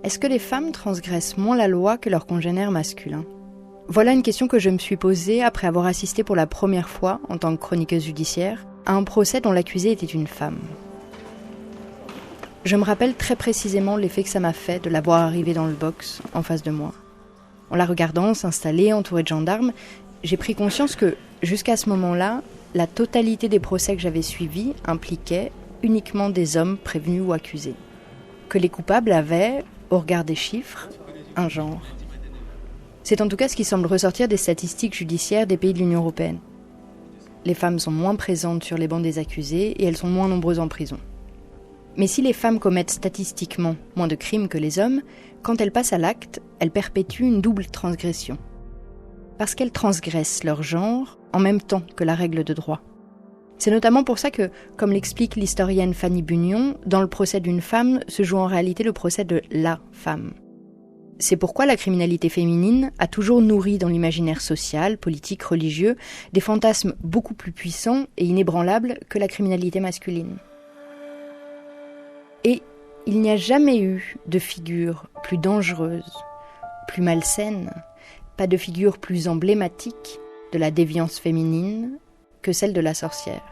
Est-ce que les femmes transgressent moins la loi que leurs congénères masculins ? Voilà une question que je me suis posée après avoir assisté pour la première fois, en tant que chroniqueuse judiciaire, à un procès dont l'accusée était une femme. Je me rappelle très précisément l'effet que ça m'a fait de la voir arriver dans le box, en face de moi. En la regardant s'installer, entourée de gendarmes, j'ai pris conscience que, jusqu'à ce moment-là, la totalité des procès que j'avais suivis impliquait uniquement des hommes prévenus ou accusés. Que les coupables avaient, au regard des chiffres, un genre. C'est en tout cas ce qui semble ressortir des statistiques judiciaires des pays de l'Union européenne. Les femmes sont moins présentes sur les bancs des accusés et elles sont moins nombreuses en prison. Mais si les femmes commettent statistiquement moins de crimes que les hommes, quand elles passent à l'acte, elles perpétuent une double transgression. Parce qu'elles transgressent leur genre en même temps que la règle de droit. C'est notamment pour ça que, comme l'explique l'historienne Fanny Bugnion, dans le procès d'une femme se joue en réalité le procès de la femme. C'est pourquoi la criminalité féminine a toujours nourri dans l'imaginaire social, politique, religieux, des fantasmes beaucoup plus puissants et inébranlables que la criminalité masculine. Et il n'y a jamais eu de figure plus dangereuse, plus malsaine, pas de figure plus emblématique de la déviance féminine que celle de la sorcière.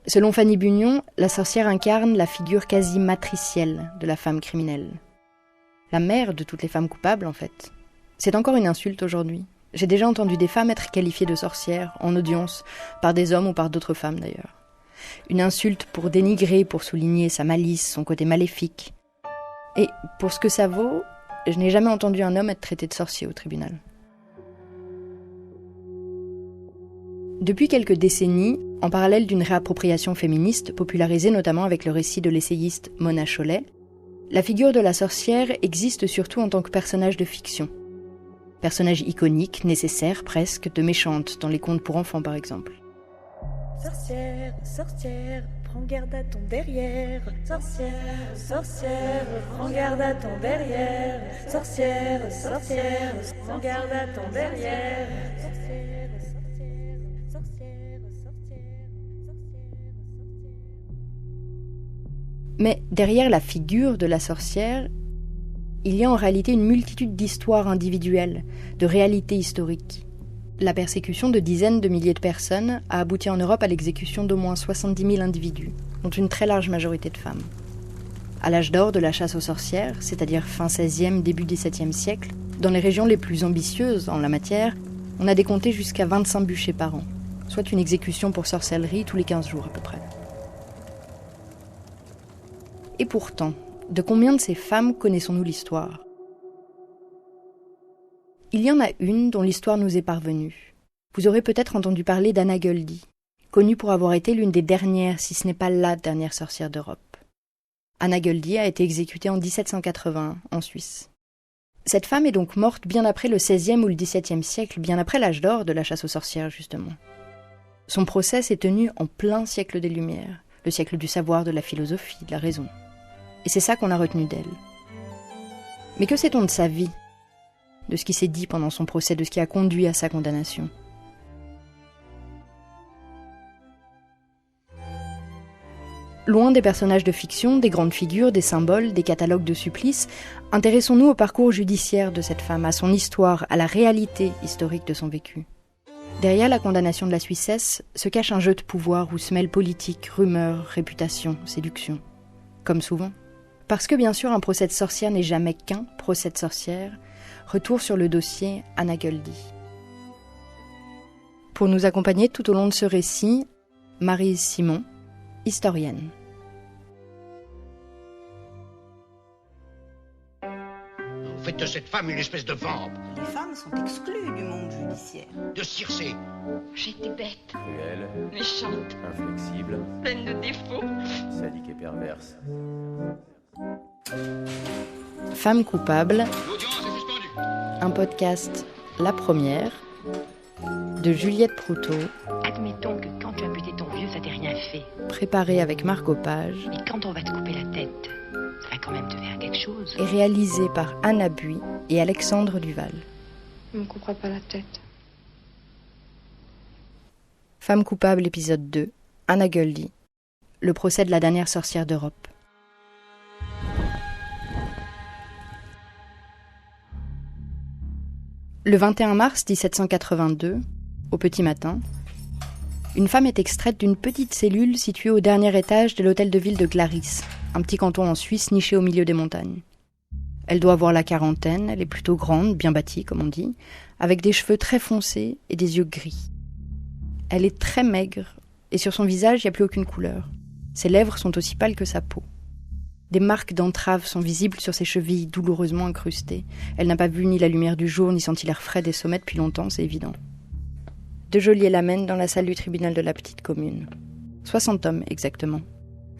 Selon Fanny Bugnion, la sorcière incarne la figure quasi matricielle de la femme criminelle. La mère de toutes les femmes coupables, en fait. C'est encore une insulte aujourd'hui. J'ai déjà entendu des femmes être qualifiées de sorcières, en audience, par des hommes ou par d'autres femmes d'ailleurs. Une insulte pour dénigrer, pour souligner sa malice, son côté maléfique. Et pour ce que ça vaut, je n'ai jamais entendu un homme être traité de sorcier au tribunal. Depuis quelques décennies, en parallèle d'une réappropriation féministe, popularisée notamment avec le récit de l'essayiste Mona Chollet, la figure de la sorcière existe surtout en tant que personnage de fiction. Personnage iconique, nécessaire presque, de méchante, dans les contes pour enfants par exemple. Sorcière, sorcière, prends garde à ton derrière. Sorcière, sorcière, prends garde à ton derrière. Sorcière, sorcière, prends garde à ton derrière. Sorcière, sorcière, sorcière, sorcière. Mais derrière la figure de la sorcière, il y a en réalité une multitude d'histoires individuelles, de réalités historiques. La persécution de dizaines de milliers de personnes a abouti en Europe à l'exécution d'au moins 70 000 individus, dont une très large majorité de femmes. À l'âge d'or de la chasse aux sorcières, c'est-à-dire fin XVIe, début XVIIe siècle, dans les régions les plus ambitieuses en la matière, on a décompté jusqu'à 25 bûchers par an, soit une exécution pour sorcellerie tous les 15 jours à peu près. Et pourtant, de combien de ces femmes connaissons-nous l'histoire ? Il y en a une dont l'histoire nous est parvenue. Vous aurez peut-être entendu parler d'Anna Göldi, connue pour avoir été l'une des dernières, si ce n'est pas la dernière sorcière d'Europe. Anna Göldi a été exécutée en 1781, en Suisse. Cette femme est donc morte bien après le XVIe ou le XVIIe siècle, bien après l'âge d'or de la chasse aux sorcières, justement. Son procès s'est tenu en plein siècle des Lumières, le siècle du savoir, de la philosophie, de la raison. Et c'est ça qu'on a retenu d'elle. Mais que sait-on de sa vie ? De ce qui s'est dit pendant son procès, de ce qui a conduit à sa condamnation. Loin des personnages de fiction, des grandes figures, des symboles, des catalogues de supplices, intéressons-nous au parcours judiciaire de cette femme, à son histoire, à la réalité historique de son vécu. Derrière la condamnation de la Suissesse se cache un jeu de pouvoir où se mêlent politique, rumeurs, réputation, séduction. Comme souvent. Parce que bien sûr un procès de sorcière n'est jamais qu'un procès de sorcière, retour sur le dossier Anna Göldi. Pour nous accompagner tout au long de ce récit, Maryse Simon, historienne. Vous faites de cette femme une espèce de vampe, Les femmes sont exclues du monde judiciaire. de Circé. J'étais bête, Cruelle, méchante, inflexible, pleine de défauts. sadique et perverse. Femme coupable, L'audience est suspendue. un podcast La Première, de Juliette Proutot, Admettons que quand tu as buté ton vieux, ça t'est rien fait. préparé avec Margot Page Mais quand on va te couper la tête, ça va quand même te faire quelque chose. et réalisé par Anna Bui et Alexandre Duval. On me coupera pas la tête. Femme coupable, épisode 2, Anna Göldi, le procès de la dernière sorcière d'Europe. Le 21 mars 1782, au petit matin, une femme est extraite d'une petite cellule située au dernier étage de l'hôtel de ville de Glaris, un petit canton en Suisse niché au milieu des montagnes. Elle doit avoir la quarantaine, elle est plutôt grande, bien bâtie comme on dit, avec des cheveux très foncés et des yeux gris. Elle est très maigre et sur son visage il n'y a plus aucune couleur. Ses lèvres sont aussi pâles que sa peau. Des marques d'entrave sont visibles sur ses chevilles douloureusement incrustées. Elle n'a pas vu ni la lumière du jour ni senti l'air frais des sommets depuis longtemps, c'est évident. De Geôlier l'amène dans la salle du tribunal de la petite commune. 60 hommes exactement.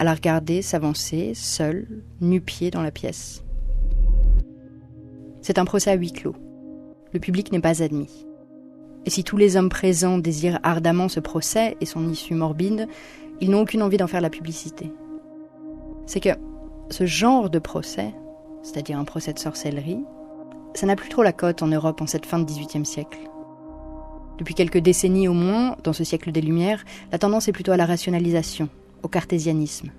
À la regarder s'avancer, seule, nu-pied dans la pièce. C'est un procès à huis clos. Le public n'est pas admis. Et si tous les hommes présents désirent ardemment ce procès et son issue morbide, ils n'ont aucune envie d'en faire la publicité. C'est que ce genre de procès, c'est-à-dire un procès de sorcellerie, ça n'a plus trop la cote en Europe en cette fin de XVIIIe siècle. Depuis quelques décennies au moins, dans ce siècle des Lumières, la tendance est plutôt à la rationalisation, au cartésianisme.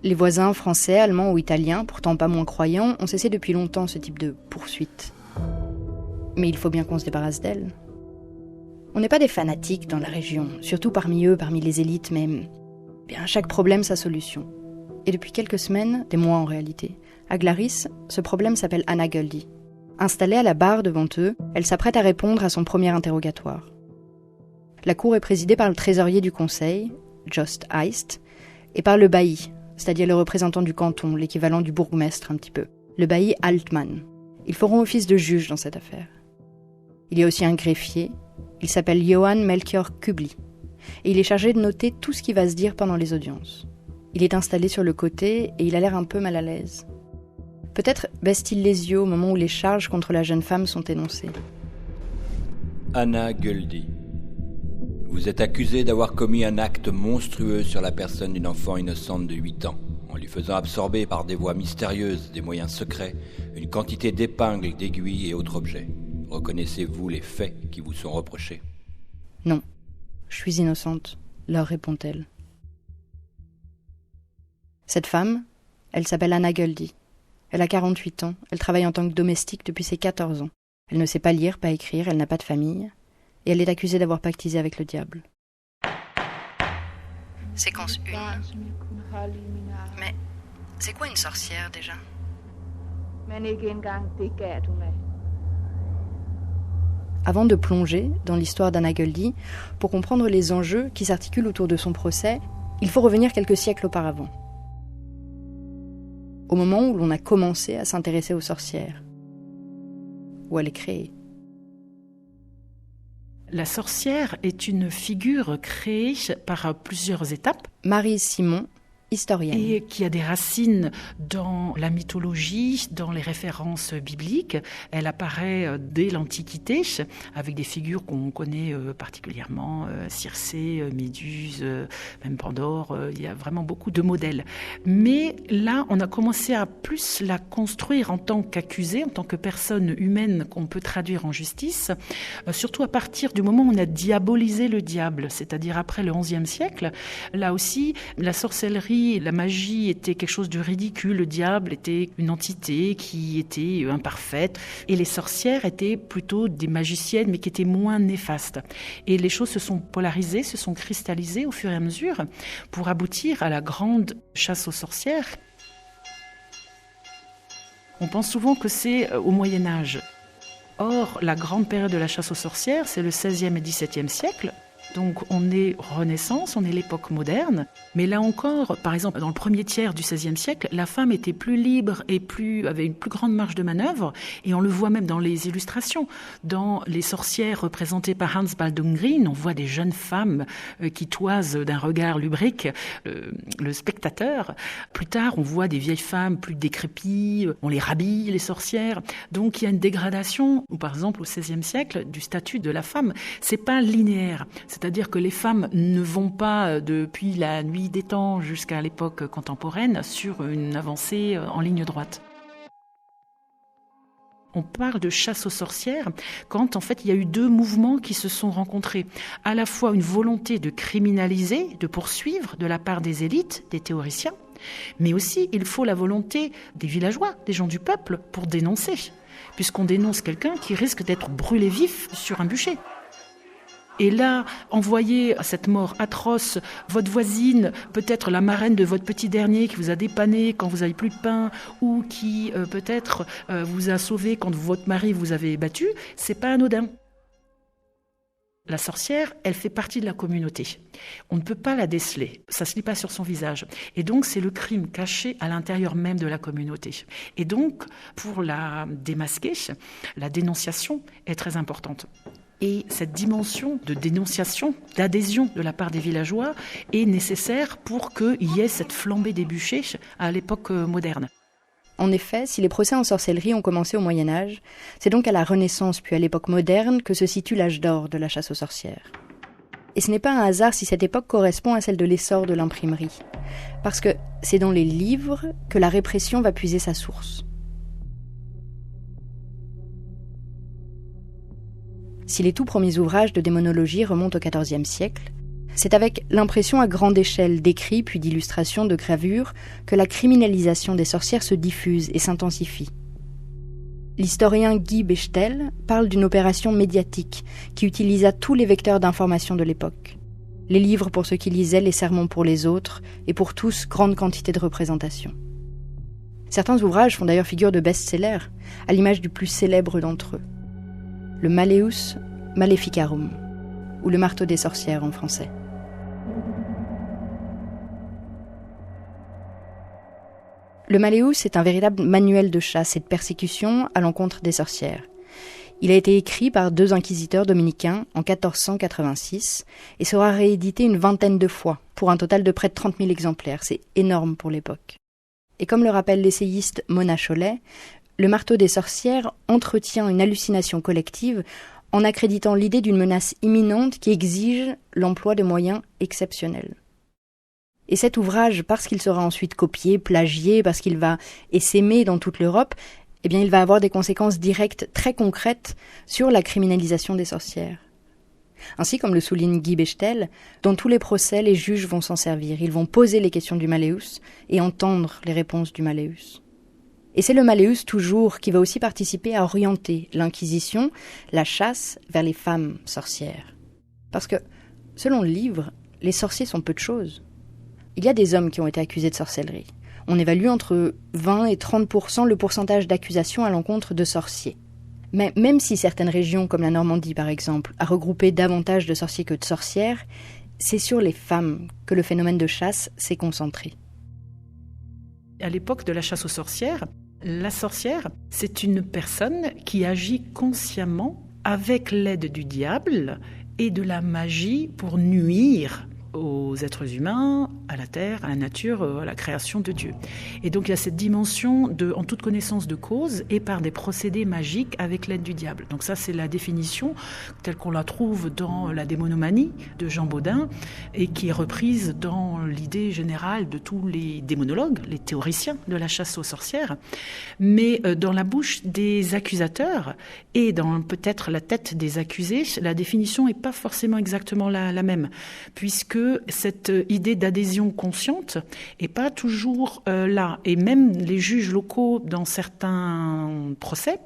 Les voisins français, allemands ou italiens, pourtant pas moins croyants, ont cessé depuis longtemps ce type de poursuite. Mais il faut bien qu'on se débarrasse d'elles. On n'est pas des fanatiques dans la région, surtout parmi eux, parmi les élites, mais bien, chaque problème sa solution. Et depuis quelques semaines, des mois en réalité, à Glaris, ce problème s'appelle Anna Goeldi. Installée à la barre devant eux, elle s'apprête à répondre à son premier interrogatoire. La cour est présidée par le trésorier du conseil, Jost Eist, et par le bailli, c'est-à-dire le représentant du canton, l'équivalent du bourgmestre un petit peu, le bailli Altmann. Ils feront office de juge dans cette affaire. Il y a aussi un greffier, il s'appelle Johann Melchior Kubli, et il est chargé de noter tout ce qui va se dire pendant les audiences. Il est installé sur le côté et il a l'air un peu mal à l'aise. Peut-être baisse-t-il les yeux au moment où les charges contre la jeune femme sont énoncées. Anna Goeldi, vous êtes accusée d'avoir commis un acte monstrueux sur la personne d'une enfant innocente de 8 ans, en lui faisant absorber par des voies mystérieuses, des moyens secrets, une quantité d'épingles, d'aiguilles et autres objets. Reconnaissez-vous les faits qui vous sont reprochés ? Non, je suis innocente, leur répond-elle. Cette femme, elle s'appelle Anna Goeldi. Elle a 48 ans, elle travaille en tant que domestique depuis ses 14 ans. Elle ne sait pas lire, pas écrire, elle n'a pas de famille. Et elle est accusée d'avoir pactisé avec le diable. Séquence 1. Mais c'est quoi une sorcière déjà ? Avant de plonger dans l'histoire d'Anna Goeldi, pour comprendre les enjeux qui s'articulent autour de son procès, il faut revenir quelques siècles auparavant. Au moment où l'on a commencé à s'intéresser aux sorcières, où elle est créée. La sorcière est une figure créée par plusieurs étapes. Maryse Simon, historienne. Et qui a des racines dans la mythologie, dans les références bibliques. Elle apparaît dès l'Antiquité avec des figures qu'on connaît particulièrement, Circé, Méduse, même Pandore. Il y a vraiment beaucoup de modèles. Mais là, on a commencé à plus la construire en tant qu'accusée, en tant que personne humaine qu'on peut traduire en justice, surtout à partir du moment où on a diabolisé le diable, c'est-à-dire après le XIe siècle. Là aussi, la sorcellerie, la magie était quelque chose de ridicule, le diable était une entité qui était imparfaite et les sorcières étaient plutôt des magiciennes mais qui étaient moins néfastes. Et les choses se sont polarisées, se sont cristallisées au fur et à mesure pour aboutir à la grande chasse aux sorcières. On pense souvent que c'est au Moyen-Âge. Or, la grande période de la chasse aux sorcières, c'est le XVIe et XVIIe siècle. Donc on est Renaissance, on est l'époque moderne, mais là encore, par exemple, dans le premier tiers du XVIe siècle, la femme était plus libre et avait une plus grande marge de manœuvre, et on le voit même dans les illustrations. Dans les sorcières représentées par Hans Baldung Grien, on voit des jeunes femmes qui toisent d'un regard lubrique le spectateur. Plus tard, on voit des vieilles femmes plus décrépies, on les rhabille, les sorcières. Donc il y a une dégradation, ou par exemple au XVIe siècle, du statut de la femme. C'est pas linéaire. C'est-à-dire que les femmes ne vont pas depuis la nuit des temps jusqu'à l'époque contemporaine sur une avancée en ligne droite. On parle de chasse aux sorcières quand en fait il y a eu deux mouvements qui se sont rencontrés. À la fois une volonté de criminaliser, de poursuivre de la part des élites, des théoriciens, mais aussi il faut la volonté des villageois, des gens du peuple pour dénoncer. puisqu'on dénonce quelqu'un qui risque d'être brûlé vif sur un bûcher. Et là, envoyer à cette mort atroce votre voisine, peut-être la marraine de votre petit dernier qui vous a dépanné quand vous n'avez plus de pain, ou qui peut-être vous a sauvé quand votre mari vous avait battu, c'est pas anodin. La sorcière, elle fait partie de la communauté. On ne peut pas la déceler, ça ne se lit pas sur son visage. Et donc, c'est le crime caché à l'intérieur même de la communauté. Et donc, pour la démasquer, la dénonciation est très importante. Et cette dimension de dénonciation, d'adhésion de la part des villageois est nécessaire pour qu'il y ait cette flambée des bûchers à l'époque moderne. En effet, si les procès en sorcellerie ont commencé au Moyen-Âge, c'est donc à la Renaissance puis à l'époque moderne que se situe l'âge d'or de la chasse aux sorcières. Et ce n'est pas un hasard si cette époque correspond à celle de l'essor de l'imprimerie. Parce que c'est dans les livres que la répression va puiser sa source. Si les tout premiers ouvrages de démonologie remontent au XIVe siècle, c'est avec l'impression à grande échelle d'écrits puis d'illustrations de gravures que la criminalisation des sorcières se diffuse et s'intensifie. L'historien Guy Bechtel parle d'une opération médiatique qui utilisa tous les vecteurs d'information de l'époque. Les livres pour ceux qui lisaient, les sermons pour les autres, et pour tous, grande quantité de représentations. Certains ouvrages font d'ailleurs figure de best-sellers, à l'image du plus célèbre d'entre eux. Le Malleus Maleficarum, ou le marteau des sorcières en français. Le Malleus est un véritable manuel de chasse et de persécution à l'encontre des sorcières. Il a été écrit par 2 inquisiteurs dominicains en 1486 et sera réédité une 20aine de fois, pour un total de près de 30 000 exemplaires. C'est énorme pour l'époque. Et comme le rappelle l'essayiste Mona Chollet, le marteau des sorcières entretient une hallucination collective en accréditant l'idée d'une menace imminente qui exige l'emploi de moyens exceptionnels. Et cet ouvrage, parce qu'il sera ensuite copié, plagié, parce qu'il va essaimer dans toute l'Europe, eh bien, il va avoir des conséquences directes très concrètes sur la criminalisation des sorcières. Ainsi, comme le souligne Guy Bechtel, dans tous les procès, les juges vont s'en servir. Ils vont poser les questions du Malleus et entendre les réponses du Malleus. Et c'est le Malleus toujours qui va aussi participer à orienter l'Inquisition, la chasse, vers les femmes sorcières. Parce que, selon le livre, les sorciers sont peu de choses. Il y a des hommes qui ont été accusés de sorcellerie. On évalue entre 20 et 30% le pourcentage d'accusations à l'encontre de sorciers. Mais même si certaines régions, comme la Normandie par exemple, a regroupé davantage de sorciers que de sorcières, c'est sur les femmes que le phénomène de chasse s'est concentré. À l'époque de la chasse aux sorcières, la sorcière, c'est une personne qui agit consciemment avec l'aide du diable et de la magie pour nuire aux êtres humains, à la terre, à la nature, à la création de Dieu. Et donc il y a cette dimension en toute connaissance de cause et par des procédés magiques avec l'aide du diable. Donc ça, c'est la définition telle qu'on la trouve dans la démonomanie de Jean Bodin et qui est reprise dans l'idée générale de tous les démonologues, les théoriciens de la chasse aux sorcières. Mais dans la bouche des accusateurs et dans peut-être la tête des accusés, la définition n'est pas forcément exactement la même, puisque cette idée d'adhésion consciente n'est pas toujours là. Et même les juges locaux, dans certains procès,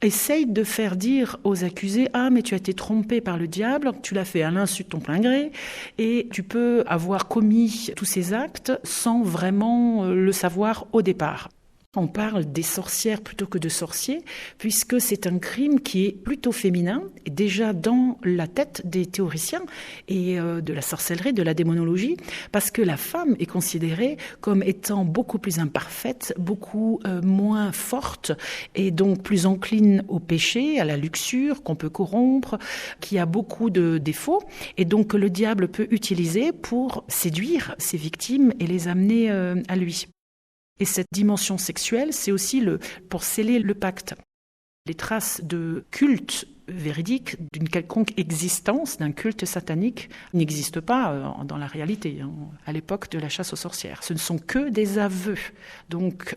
essayent de faire dire aux accusés « Ah, mais tu as été trompé par le diable, tu l'as fait à l'insu de ton plein gré, et tu peux avoir commis tous ces actes sans vraiment le savoir au départ ». On parle des sorcières plutôt que de sorciers, puisque c'est un crime qui est plutôt féminin, et déjà dans la tête des théoriciens et de la sorcellerie, de la démonologie, parce que la femme est considérée comme étant beaucoup plus imparfaite, beaucoup moins forte, et donc plus encline au péché, à la luxure qu'on peut corrompre, qui a beaucoup de défauts, et donc que le diable peut utiliser pour séduire ses victimes et les amener à lui. Et cette dimension sexuelle, c'est aussi pour sceller le pacte. Les traces de culte véridique, d'une quelconque existence, d'un culte satanique, n'existent pas dans la réalité, à l'époque de la chasse aux sorcières. Ce ne sont que des aveux, donc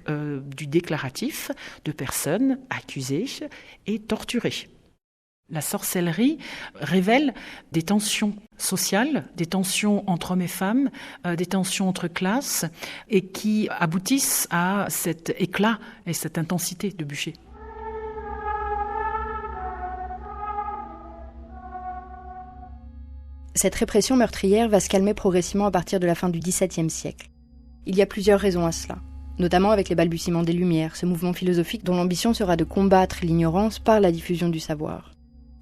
du déclaratif de personnes accusées et torturées. La sorcellerie révèle des tensions sociales, des tensions entre hommes et femmes, des tensions entre classes, et qui aboutissent à cet éclat et cette intensité de bûcher. Cette répression meurtrière va se calmer progressivement à partir de la fin du XVIIe siècle. Il y a plusieurs raisons à cela, notamment avec les balbutiements des Lumières, ce mouvement philosophique dont l'ambition sera de combattre l'ignorance par la diffusion du savoir.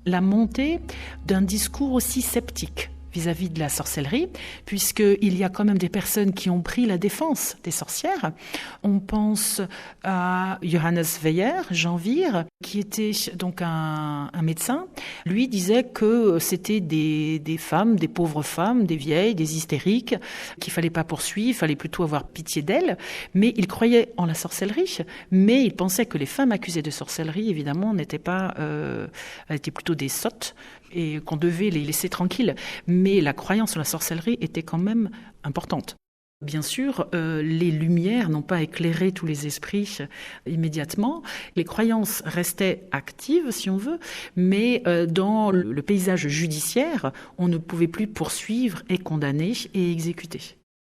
La montée d'un discours aussi sceptique vis-à-vis de la sorcellerie, puisqu'il y a quand même des personnes qui ont pris la défense des sorcières. On pense à Johannes Weyer, Jean Vire, qui était donc un médecin. Lui disait que c'était des femmes, des pauvres femmes, des vieilles, des hystériques, qu'il fallait pas poursuivre, il fallait plutôt avoir pitié d'elles. Mais il croyait en la sorcellerie, mais il pensait que les femmes accusées de sorcellerie, évidemment, n'étaient pas, elles étaient plutôt des sottes, et qu'on devait les laisser tranquilles. Mais la croyance en la sorcellerie était quand même importante. Bien sûr, les Lumières n'ont pas éclairé tous les esprits immédiatement. Les croyances restaient actives, si on veut, mais dans le paysage judiciaire, on ne pouvait plus poursuivre et condamner et exécuter.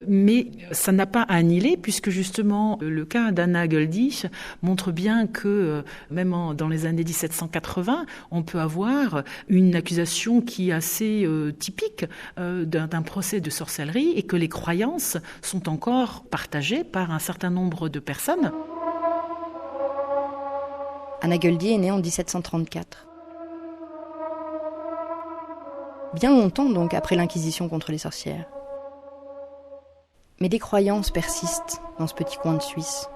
Mais ça n'a pas annihilé, puisque justement le cas d'Anna Göldi montre bien que même dans les années 1780, on peut avoir une accusation qui est assez typique d'un procès de sorcellerie, et que les croyances sont encore partagées par un certain nombre de personnes. Anna Göldi est née en 1734. Bien longtemps donc après l'Inquisition contre les sorcières. Mais des croyances persistent dans ce petit coin de Suisse.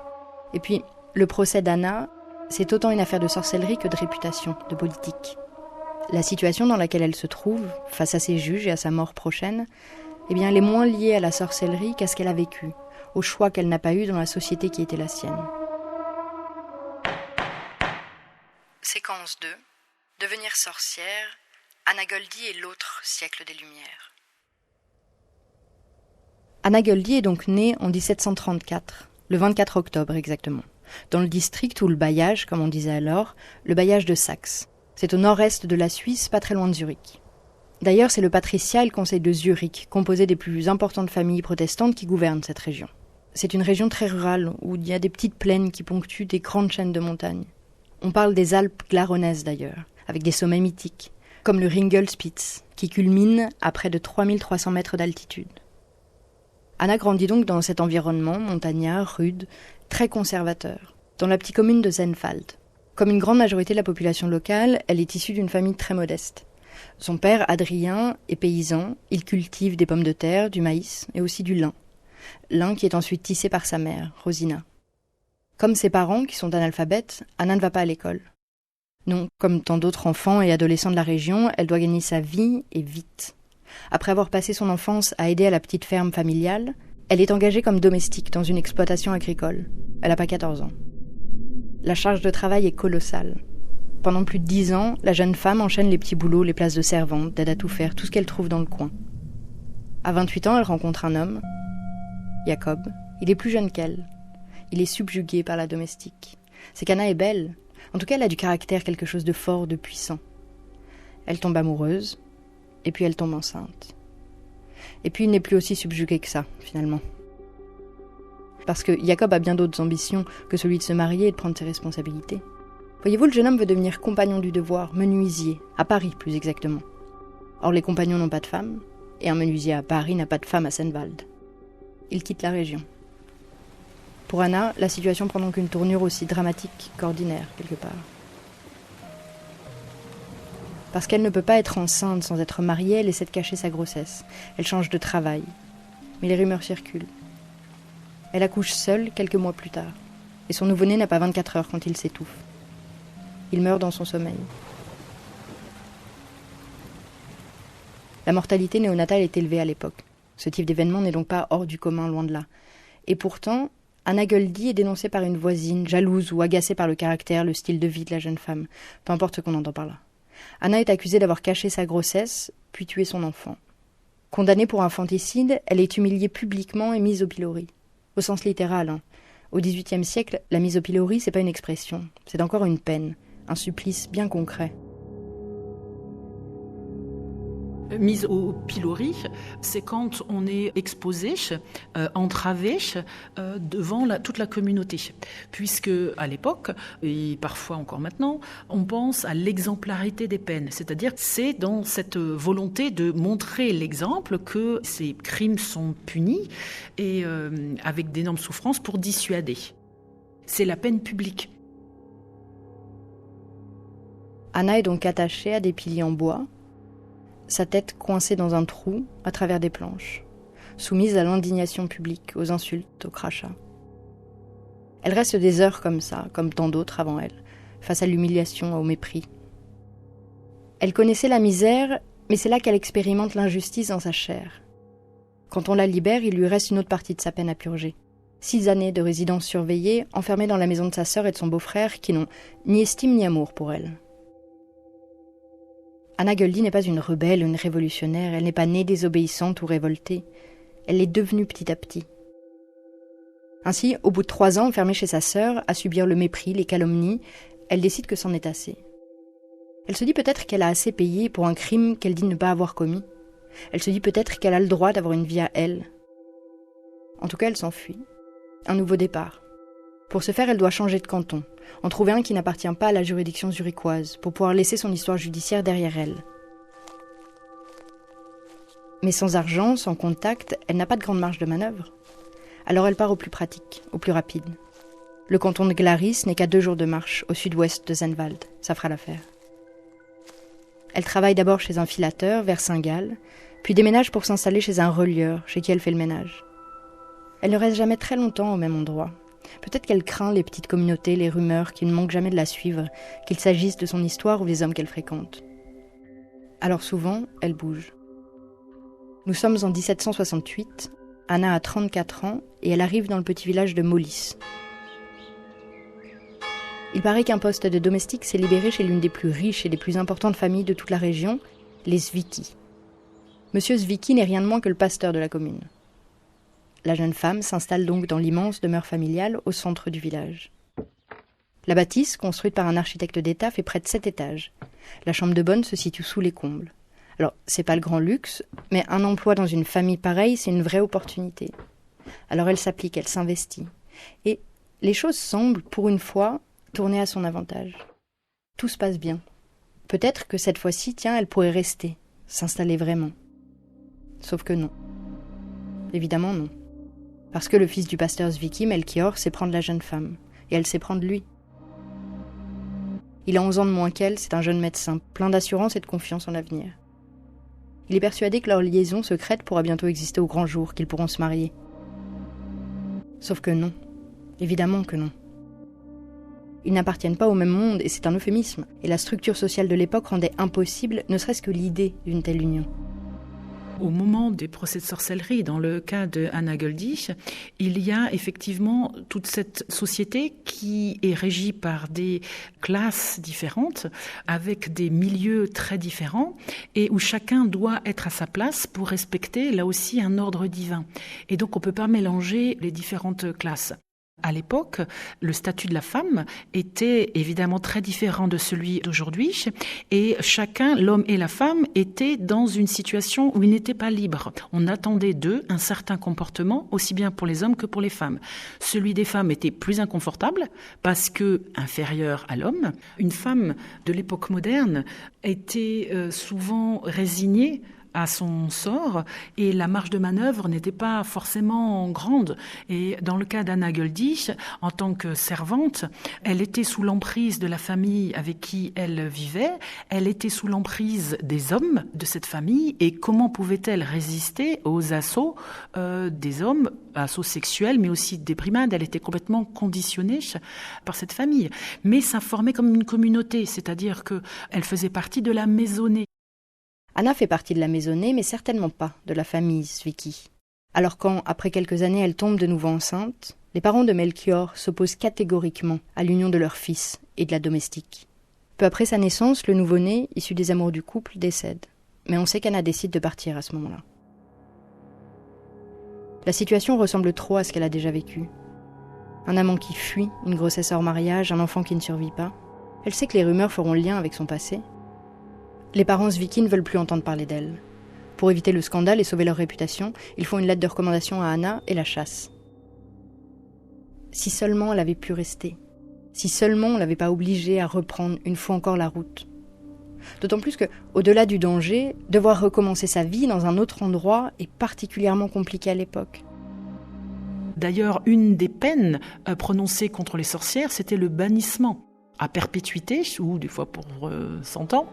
Et puis, le procès d'Anna, c'est autant une affaire de sorcellerie que de réputation, de politique. La situation dans laquelle elle se trouve, face à ses juges et à sa mort prochaine, eh bien, elle est moins liée à la sorcellerie qu'à ce qu'elle a vécu, au choix qu'elle n'a pas eu dans la société qui était la sienne. Séquence 2. Devenir sorcière, Anna Göldi et l'autre siècle des Lumières. Anna Göldi est donc née en 1734, le 24 octobre exactement, dans le district ou le bailliage, comme on disait alors, le bailliage de Saxe. C'est au nord-est de la Suisse, pas très loin de Zurich. D'ailleurs, c'est le patriciat et le conseil de Zurich, composé des plus importantes familles protestantes qui gouvernent cette région. C'est une région très rurale, où il y a des petites plaines qui ponctuent des grandes chaînes de montagnes. On parle des Alpes glaronnaises d'ailleurs, avec des sommets mythiques, comme le Ringelspitz, qui culmine à près de 3300 mètres d'altitude. Anna grandit donc dans cet environnement montagnard, rude, très conservateur, dans la petite commune de Sennwald. Comme une grande majorité de la population locale, elle est issue d'une famille très modeste. Son père, Adrien, est paysan, il cultive des pommes de terre, du maïs et aussi du lin. Lin qui est ensuite tissé par sa mère, Rosina. Comme ses parents, qui sont analphabètes, Anna ne va pas à l'école. Non, comme tant d'autres enfants et adolescents de la région, elle doit gagner sa vie et vite. Après avoir passé son enfance à aider à la petite ferme familiale, elle est engagée comme domestique dans une exploitation agricole. Elle n'a pas 14 ans. La charge de travail est colossale. Pendant plus de 10 ans, la jeune femme enchaîne les petits boulots, les places de servante, d'aide à tout faire, tout ce qu'elle trouve dans le coin. À 28 ans, elle rencontre un homme, Jacob. Il est plus jeune qu'elle. Il est subjugué par la domestique. C'est qu'Anna est belle. En tout cas, elle a du caractère, quelque chose de fort, de puissant. Elle tombe amoureuse. Et puis elle tombe enceinte. Et puis il n'est plus aussi subjugué que ça, finalement. Parce que Jacob a bien d'autres ambitions que celui de se marier et de prendre ses responsabilités. Voyez-vous, le jeune homme veut devenir compagnon du devoir, menuisier, à Paris plus exactement. Or les compagnons n'ont pas de femmes, et un menuisier à Paris n'a pas de femme à Sennwald. Il quitte la région. Pour Anna, la situation prend donc une tournure aussi dramatique qu'ordinaire, quelque part. Parce qu'elle ne peut pas être enceinte sans être mariée, elle essaie de cacher sa grossesse. Elle change de travail. Mais les rumeurs circulent. Elle accouche seule quelques mois plus tard. Et son nouveau-né n'a pas 24 heures quand il s'étouffe. Il meurt dans son sommeil. La mortalité néonatale est élevée à l'époque. Ce type d'événement n'est donc pas hors du commun, loin de là. Et pourtant, Anna Göldi est dénoncée par une voisine, jalouse ou agacée par le caractère, le style de vie de la jeune femme. Peu importe ce qu'on entend par là. Anna est accusée d'avoir caché sa grossesse, puis tué son enfant. Condamnée pour infanticide, elle est humiliée publiquement et mise au pilori. Au sens littéral, hein. Au XVIIIe siècle, la mise au pilori, c'est pas une expression. C'est encore une peine, un supplice bien concret. mise au pilori, c'est quand on est exposé, entravé devant toute la communauté. Puisque à l'époque, et parfois encore maintenant, on pense à l'exemplarité des peines. C'est-à-dire c'est dans cette volonté de montrer l'exemple que ces crimes sont punis et avec d'énormes souffrances pour dissuader. C'est la peine publique. Anna est donc attachée à des piliers en bois, sa tête coincée dans un trou à travers des planches, soumise à l'indignation publique, aux insultes, aux crachats. Elle reste des heures comme ça, comme tant d'autres avant elle, face à l'humiliation, au mépris. Elle connaissait la misère, mais c'est là qu'elle expérimente l'injustice dans sa chair. Quand on la libère, il lui reste une autre partie de sa peine à purger. 6 années de résidence surveillée, enfermée dans la maison de sa sœur et de son beau-frère, qui n'ont ni estime ni amour pour elle. Anna Goldie n'est pas une rebelle ou une révolutionnaire, elle n'est pas née désobéissante ou révoltée. Elle l'est devenue petit à petit. Ainsi, au bout de 3 ans, enfermée chez sa sœur, à subir le mépris, les calomnies, elle décide que c'en est assez. Elle se dit peut-être qu'elle a assez payé pour un crime qu'elle dit ne pas avoir commis. Elle se dit peut-être qu'elle a le droit d'avoir une vie à elle. En tout cas, elle s'enfuit. Un nouveau départ. Pour ce faire, elle doit changer de canton, en trouver un qui n'appartient pas à la juridiction zurichoise, pour pouvoir laisser son histoire judiciaire derrière elle. Mais sans argent, sans contact, elle n'a pas de grande marge de manœuvre. Alors elle part au plus pratique, au plus rapide. Le canton de Glaris n'est qu'à 2 jours de marche, au sud-ouest de Zenwald. Ça fera l'affaire. Elle travaille d'abord chez un filateur, vers Saint-Gall, puis déménage pour s'installer chez un relieur, chez qui elle fait le ménage. Elle ne reste jamais très longtemps au même endroit. Peut-être qu'elle craint les petites communautés, les rumeurs, qu'il ne manque jamais de la suivre, qu'il s'agisse de son histoire ou des hommes qu'elle fréquente. Alors souvent, elle bouge. Nous sommes en 1768, Anna a 34 ans et elle arrive dans le petit village de Molis. Il paraît qu'un poste de domestique s'est libéré chez l'une des plus riches et des plus importantes familles de toute la région, les Zwicky. Monsieur Zwicky n'est rien de moins que le pasteur de la commune. La jeune femme s'installe donc dans l'immense demeure familiale au centre du village. La bâtisse, construite par un architecte d'État, fait près de 7 étages. La chambre de bonne se situe sous les combles. Alors, c'est pas le grand luxe, mais un emploi dans une famille pareille, c'est une vraie opportunité. Alors elle s'applique, elle s'investit. Et les choses semblent, pour une fois, tourner à son avantage. Tout se passe bien. Peut-être que cette fois-ci, elle pourrait rester, s'installer vraiment. Sauf que non. Évidemment non. Parce que le fils du pasteur Zwicky, Melchior, sait prendre la jeune femme. Et elle sait prendre lui. Il a 11 ans de moins qu'elle, c'est un jeune médecin, plein d'assurance et de confiance en l'avenir. Il est persuadé que leur liaison secrète pourra bientôt exister au grand jour, qu'ils pourront se marier. Sauf que non. Évidemment que non. Ils n'appartiennent pas au même monde et c'est un euphémisme. Et la structure sociale de l'époque rendait impossible ne serait-ce que l'idée d'une telle union. Au moment des procès de sorcellerie, dans le cas de Anna Goldie, il y a effectivement toute cette société qui est régie par des classes différentes, avec des milieux très différents, et où chacun doit être à sa place pour respecter, là aussi, un ordre divin. Et donc, on ne peut pas mélanger les différentes classes. À l'époque, le statut de la femme était évidemment très différent de celui d'aujourd'hui et chacun, l'homme et la femme, étaient dans une situation où ils n'étaient pas libres. On attendait d'eux un certain comportement, aussi bien pour les hommes que pour les femmes. Celui des femmes était plus inconfortable parce que inférieur à l'homme. Une femme de l'époque moderne était souvent résignée à son sort et la marge de manœuvre n'était pas forcément grande. Et dans le cas d'Anna Goldie, en tant que servante, elle était sous l'emprise de la famille avec qui elle vivait, elle était sous l'emprise des hommes de cette famille et comment pouvait-elle résister aux assauts des hommes, assauts sexuels mais aussi des brimades. Elle était complètement conditionnée par cette famille. Mais ça formait comme une communauté, c'est-à-dire qu'elle faisait partie de la maisonnée. Anna fait partie de la maisonnée, mais certainement pas de la famille Zwicky. Alors quand, après quelques années, elle tombe de nouveau enceinte, les parents de Melchior s'opposent catégoriquement à l'union de leur fils et de la domestique. Peu après sa naissance, le nouveau-né, issu des amours du couple, décède. Mais on sait qu'Anna décide de partir à ce moment-là. La situation ressemble trop à ce qu'elle a déjà vécu. Un amant qui fuit, une grossesse hors mariage, un enfant qui ne survit pas. Elle sait que les rumeurs feront lien avec son passé. Les parents Zwicky ne veulent plus entendre parler d'elle. Pour éviter le scandale et sauver leur réputation, ils font une lettre de recommandation à Anna et la chassent. Si seulement elle avait pu rester. Si seulement on ne l'avait pas obligée à reprendre une fois encore la route. D'autant plus que, au-delà du danger, devoir recommencer sa vie dans un autre endroit est particulièrement compliqué à l'époque. D'ailleurs, une des peines prononcées contre les sorcières, c'était le bannissement à perpétuité, ou des fois pour 100 ans.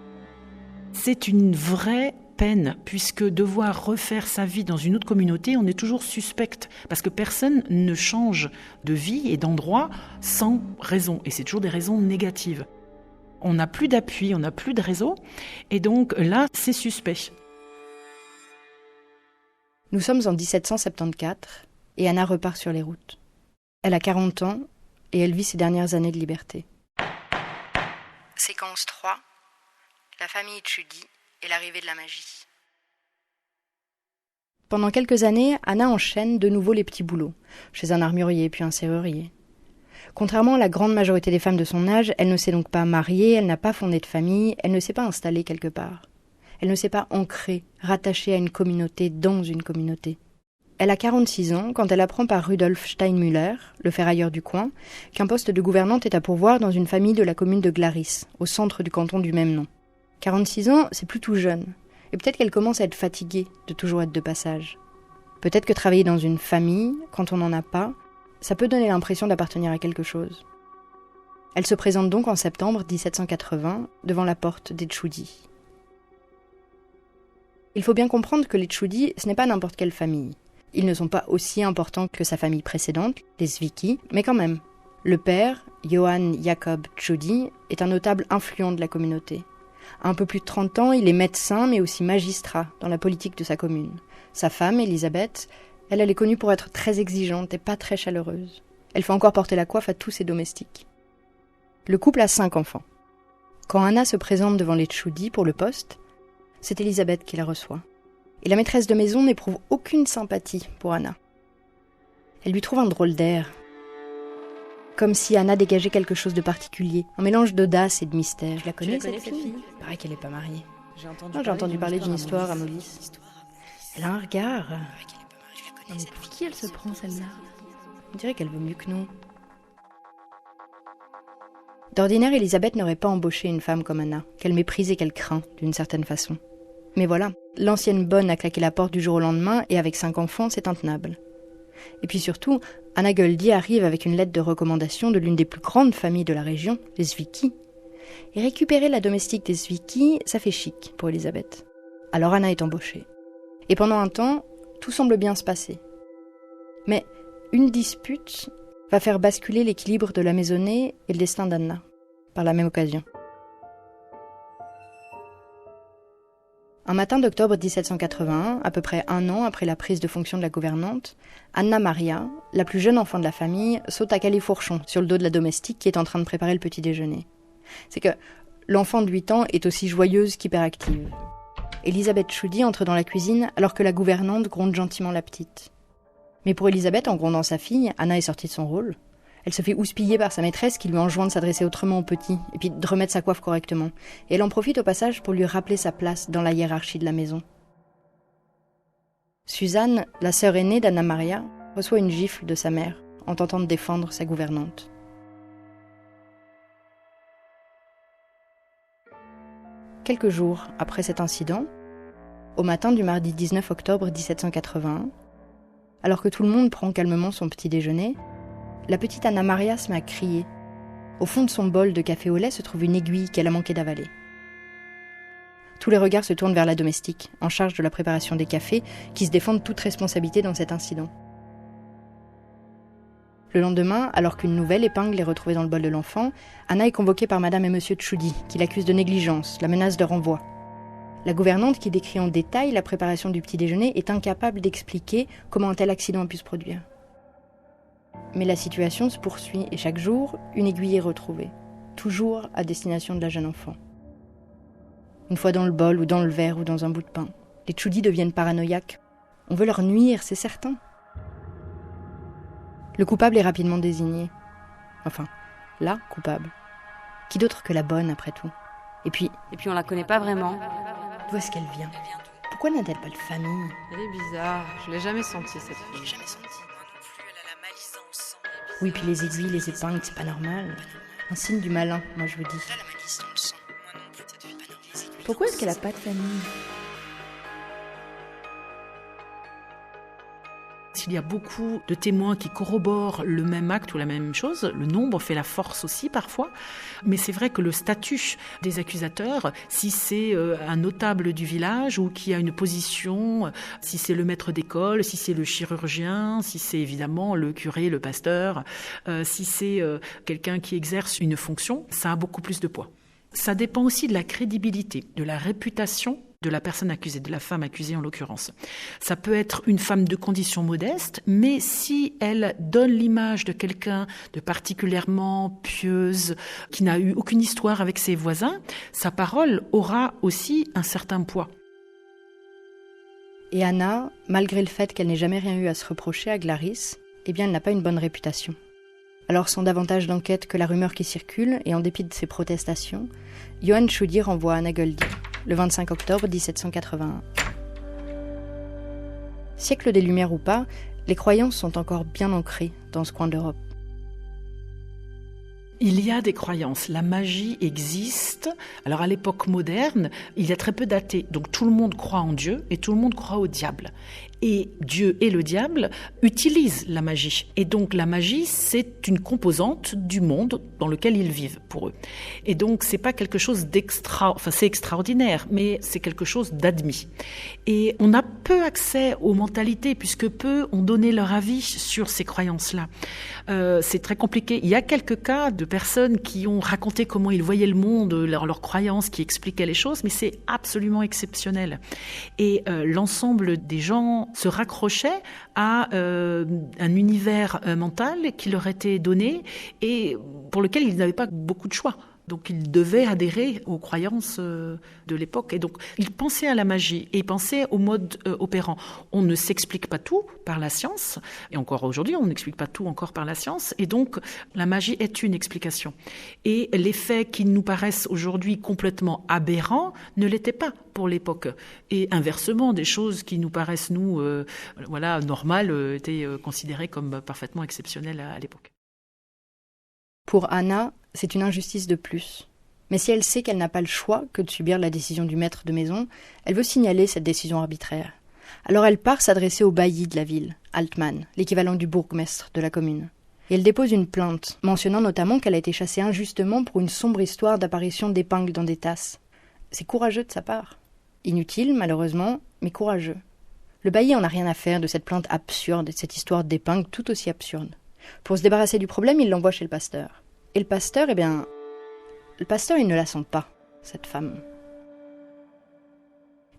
C'est une vraie peine, puisque devoir refaire sa vie dans une autre communauté, on est toujours suspecte, parce que personne ne change de vie et d'endroit sans raison, et c'est toujours des raisons négatives. On n'a plus d'appui, on n'a plus de réseau, et donc là, c'est suspect. Nous sommes en 1774, et Anna repart sur les routes. Elle a 40 ans, et elle vit ses dernières années de liberté. Séquence 3. La famille Tschudi et l'arrivée de la magie. Pendant quelques années, Anna enchaîne de nouveau les petits boulots, chez un armurier puis un serrurier. Contrairement à la grande majorité des femmes de son âge, elle ne s'est donc pas mariée, elle n'a pas fondé de famille, elle ne s'est pas installée quelque part. Elle ne s'est pas ancrée, rattachée à une communauté, dans une communauté. Elle a 46 ans quand elle apprend par Rudolf Steinmüller, le ferrailleur du coin, qu'un poste de gouvernante est à pourvoir dans une famille de la commune de Glaris, au centre du canton du même nom. 46 ans, c'est plus tout jeune. Et peut-être qu'elle commence à être fatiguée de toujours être de passage. Peut-être que travailler dans une famille, quand on n'en a pas, ça peut donner l'impression d'appartenir à quelque chose. Elle se présente donc en septembre 1780 devant la porte des Tschudi. Il faut bien comprendre que les Tschudi, ce n'est pas n'importe quelle famille. Ils ne sont pas aussi importants que sa famille précédente, les Zwicky, mais quand même. Le père, Johann Jakob Tschudi, est un notable influent de la communauté. À un peu plus de 30 ans, il est médecin, mais aussi magistrat dans la politique de sa commune. Sa femme, Elisabeth, elle est connue pour être très exigeante et pas très chaleureuse. Elle fait encore porter la coiffe à tous ses domestiques. Le couple a 5 enfants. Quand Anna se présente devant les Tschudi pour le poste, c'est Elisabeth qui la reçoit. Et la maîtresse de maison n'éprouve aucune sympathie pour Anna. Elle lui trouve un drôle d'air. Comme si Anna dégageait quelque chose de particulier, un mélange d'audace et de mystère. Je la connais cette fille ? Il paraît qu'elle n'est pas mariée. J'ai entendu parler d'une histoire à Molis. Elle a un regard. Mais pour qui elle se prend celle-là ? On dirait qu'elle vaut mieux que nous. D'ordinaire, Elisabeth n'aurait pas embauché une femme comme Anna, qu'elle méprise et qu'elle craint, d'une certaine façon. Mais voilà, l'ancienne bonne a claqué la porte du jour au lendemain et avec 5 enfants, c'est intenable. Et puis surtout, Anna Goldie arrive avec une lettre de recommandation de l'une des plus grandes familles de la région, les Zwicky. Et récupérer la domestique des Zwicky, ça fait chic pour Elisabeth. Alors Anna est embauchée. Et pendant un temps, tout semble bien se passer. Mais une dispute va faire basculer l'équilibre de la maisonnée et le destin d'Anna, par la même occasion. Un matin d'octobre 1781, à peu près 1 an après la prise de fonction de la gouvernante, Anna Maria, la plus jeune enfant de la famille, saute à califourchon sur le dos de la domestique qui est en train de préparer le petit déjeuner. C'est que l'enfant de 8 ans est aussi joyeuse qu'hyperactive. Elisabeth Tschudi entre dans la cuisine alors que la gouvernante gronde gentiment la petite. Mais pour Elisabeth, en grondant sa fille, Anna est sortie de son rôle. Elle se fait houspiller par sa maîtresse qui lui enjoint de s'adresser autrement au petit, et puis de remettre sa coiffe correctement. Et elle en profite au passage pour lui rappeler sa place dans la hiérarchie de la maison. Suzanne, la sœur aînée d'Anna Maria, reçoit une gifle de sa mère en tentant de défendre sa gouvernante. Quelques jours après cet incident, au matin du mardi 19 octobre 1781, alors que tout le monde prend calmement son petit déjeuner, la petite Anna Maria se met à crier. Au fond de son bol de café au lait se trouve une aiguille qu'elle a manqué d'avaler. Tous les regards se tournent vers la domestique, en charge de la préparation des cafés, qui se défend de toute responsabilité dans cet incident. Le lendemain, alors qu'une nouvelle épingle est retrouvée dans le bol de l'enfant, Anna est convoquée par Madame et Monsieur Tschudi, qui l'accusent de négligence, la menace de renvoi. La gouvernante, qui décrit en détail la préparation du petit déjeuner, est incapable d'expliquer comment un tel accident a pu se produire. Mais la situation se poursuit et chaque jour, une aiguille est retrouvée, toujours à destination de la jeune enfant. Une fois dans le bol ou dans le verre ou dans un bout de pain, les Tschudi deviennent paranoïaques. On veut leur nuire, c'est certain. Le coupable est rapidement désigné. Enfin, la coupable. Qui d'autre que la bonne, après tout ? Et puis on la connaît pas vraiment. D'où est-ce qu'elle vient ? Pourquoi n'a-t-elle pas de famille ? Elle est bizarre, je l'ai jamais sentie cette fille. Je l'ai jamais sentie. Moi non plus, elle a la malice dans le sang. Oui, puis les aiguilles, les épingles, c'est pas normal. Un signe du malin, moi je vous dis. Elle a la malice dans le sang. Moi non plus, cette fille. Bah non, les aiguilles. Pourquoi est-ce qu'elle a pas de famille ? S'il y a beaucoup de témoins qui corroborent le même acte ou la même chose, le nombre fait la force aussi parfois, mais c'est vrai que le statut des accusateurs, si c'est un notable du village ou qui a une position, si c'est le maître d'école, si c'est le chirurgien, si c'est évidemment le curé, le pasteur, si c'est quelqu'un qui exerce une fonction, ça a beaucoup plus de poids. Ça dépend aussi de la crédibilité, de la réputation de la personne accusée, de la femme accusée en l'occurrence. Ça peut être une femme de condition modeste, mais si elle donne l'image de quelqu'un de particulièrement pieuse, qui n'a eu aucune histoire avec ses voisins, sa parole aura aussi un certain poids. Et Anna, malgré le fait qu'elle n'ait jamais rien eu à se reprocher à Glaris, eh bien elle n'a pas une bonne réputation. Alors sans davantage d'enquête que la rumeur qui circule, et en dépit de ses protestations, Johann Tschudi renvoie Anna Goldie, le 25 octobre 1781. Siècle des Lumières ou pas, les croyances sont encore bien ancrées dans ce coin d'Europe. Il y a des croyances, la magie existe. Alors à l'époque moderne, il y a très peu d'athées, donc tout le monde croit en Dieu et tout le monde croit au diable. Et Dieu et le diable utilisent la magie. Et donc la magie, c'est une composante du monde dans lequel ils vivent pour eux. Et donc c'est pas quelque chose c'est extraordinaire, mais c'est quelque chose d'admis. Et on a peu accès aux mentalités puisque peu ont donné leur avis sur ces croyances-là. C'est très compliqué. Il y a quelques cas de personnes qui ont raconté comment ils voyaient le monde, leurs croyances, qui expliquaient les choses, mais c'est absolument exceptionnel. Et l'ensemble des gens se raccrochaient à un univers mental qui leur était donné et pour lequel ils n'avaient pas beaucoup de choix. Donc ils devaient adhérer aux croyances de l'époque. Et donc ils pensaient à la magie et ils pensaient au mode opérant. On ne s'explique pas tout par la science. Et encore aujourd'hui, on n'explique pas tout encore par la science. Et donc la magie est une explication. Et les faits qui nous paraissent aujourd'hui complètement aberrants ne l'étaient pas pour l'époque. Et inversement, des choses qui nous paraissent, nous, normales, étaient considérées comme parfaitement exceptionnelles à l'époque. Pour Anna, c'est une injustice de plus. Mais si elle sait qu'elle n'a pas le choix que de subir la décision du maître de maison, elle veut signaler cette décision arbitraire. Alors elle part s'adresser au bailli de la ville, Altmann, l'équivalent du bourgmestre de la commune. Et elle dépose une plainte, mentionnant notamment qu'elle a été chassée injustement pour une sombre histoire d'apparition d'épingles dans des tasses. C'est courageux de sa part. Inutile, malheureusement, mais courageux. Le bailli en a rien à faire de cette plainte absurde et de cette histoire d'épingles tout aussi absurde. Pour se débarrasser du problème, il l'envoie chez le pasteur. Et le pasteur, il ne la sent pas, cette femme.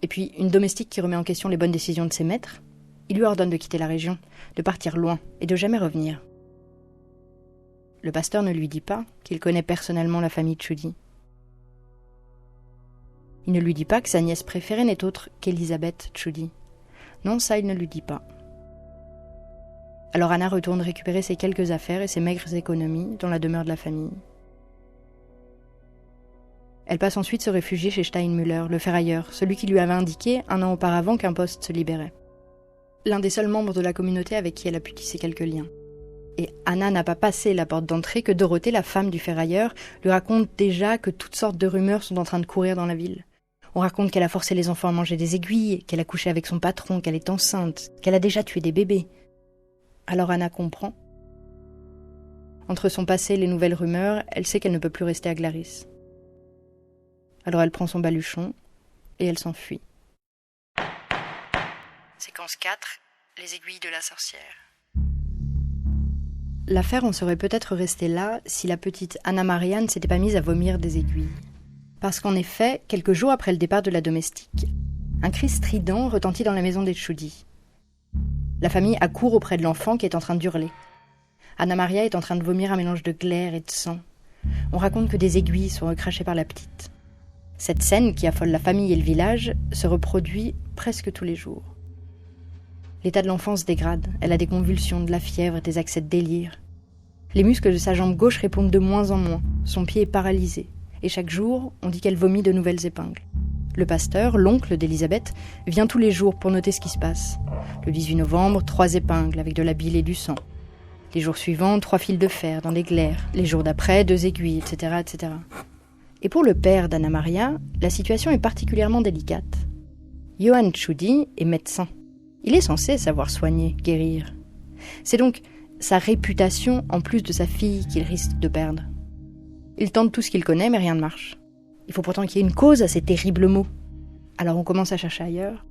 Et puis, une domestique qui remet en question les bonnes décisions de ses maîtres, il lui ordonne de quitter la région, de partir loin et de jamais revenir. Le pasteur ne lui dit pas qu'il connaît personnellement la famille Tschudi. Il ne lui dit pas que sa nièce préférée n'est autre qu'Elisabeth Tschudi. Non, ça, il ne lui dit pas. Alors Anna retourne récupérer ses quelques affaires et ses maigres économies dans la demeure de la famille. Elle passe ensuite se réfugier chez Steinmüller, le ferrailleur, celui qui lui avait indiqué, un an auparavant, qu'un poste se libérait. L'un des seuls membres de la communauté avec qui elle a pu tisser quelques liens. Et Anna n'a pas passé la porte d'entrée que Dorothée, la femme du ferrailleur, lui raconte déjà que toutes sortes de rumeurs sont en train de courir dans la ville. On raconte qu'elle a forcé les enfants à manger des aiguilles, qu'elle a couché avec son patron, qu'elle est enceinte, qu'elle a déjà tué des bébés. Alors Anna comprend. Entre son passé et les nouvelles rumeurs, elle sait qu'elle ne peut plus rester à Glaris. Alors elle prend son baluchon et elle s'enfuit. Séquence 4, les aiguilles de la sorcière. L'affaire en serait peut-être restée là si la petite Anna-Maria ne s'était pas mise à vomir des aiguilles. Parce qu'en effet, quelques jours après le départ de la domestique, un cri strident retentit dans la maison des Tschudi. La famille accourt auprès de l'enfant qui est en train d'hurler. Anna-Maria est en train de vomir un mélange de glaire et de sang. On raconte que des aiguilles sont recrachées par la petite. Cette scène, qui affole la famille et le village, se reproduit presque tous les jours. L'état de l'enfant se dégrade. Elle a des convulsions, de la fièvre et des accès de délire. Les muscles de sa jambe gauche répondent de moins en moins. Son pied est paralysé. Et chaque jour, on dit qu'elle vomit de nouvelles épingles. Le pasteur, l'oncle d'Elisabeth, vient tous les jours pour noter ce qui se passe. Le 18 novembre, 3 épingles avec de la bile et du sang. Les jours suivants, 3 fils de fer dans des glaires. Les jours d'après, 2 aiguilles, etc., etc. Et pour le père d'Anna Maria, la situation est particulièrement délicate. Johann Tschudi est médecin. Il est censé savoir soigner, guérir. C'est donc sa réputation en plus de sa fille qu'il risque de perdre. Il tente tout ce qu'il connaît, mais rien ne marche. Il faut pourtant qu'il y ait une cause à ces terribles maux. Alors on commence à chercher ailleurs.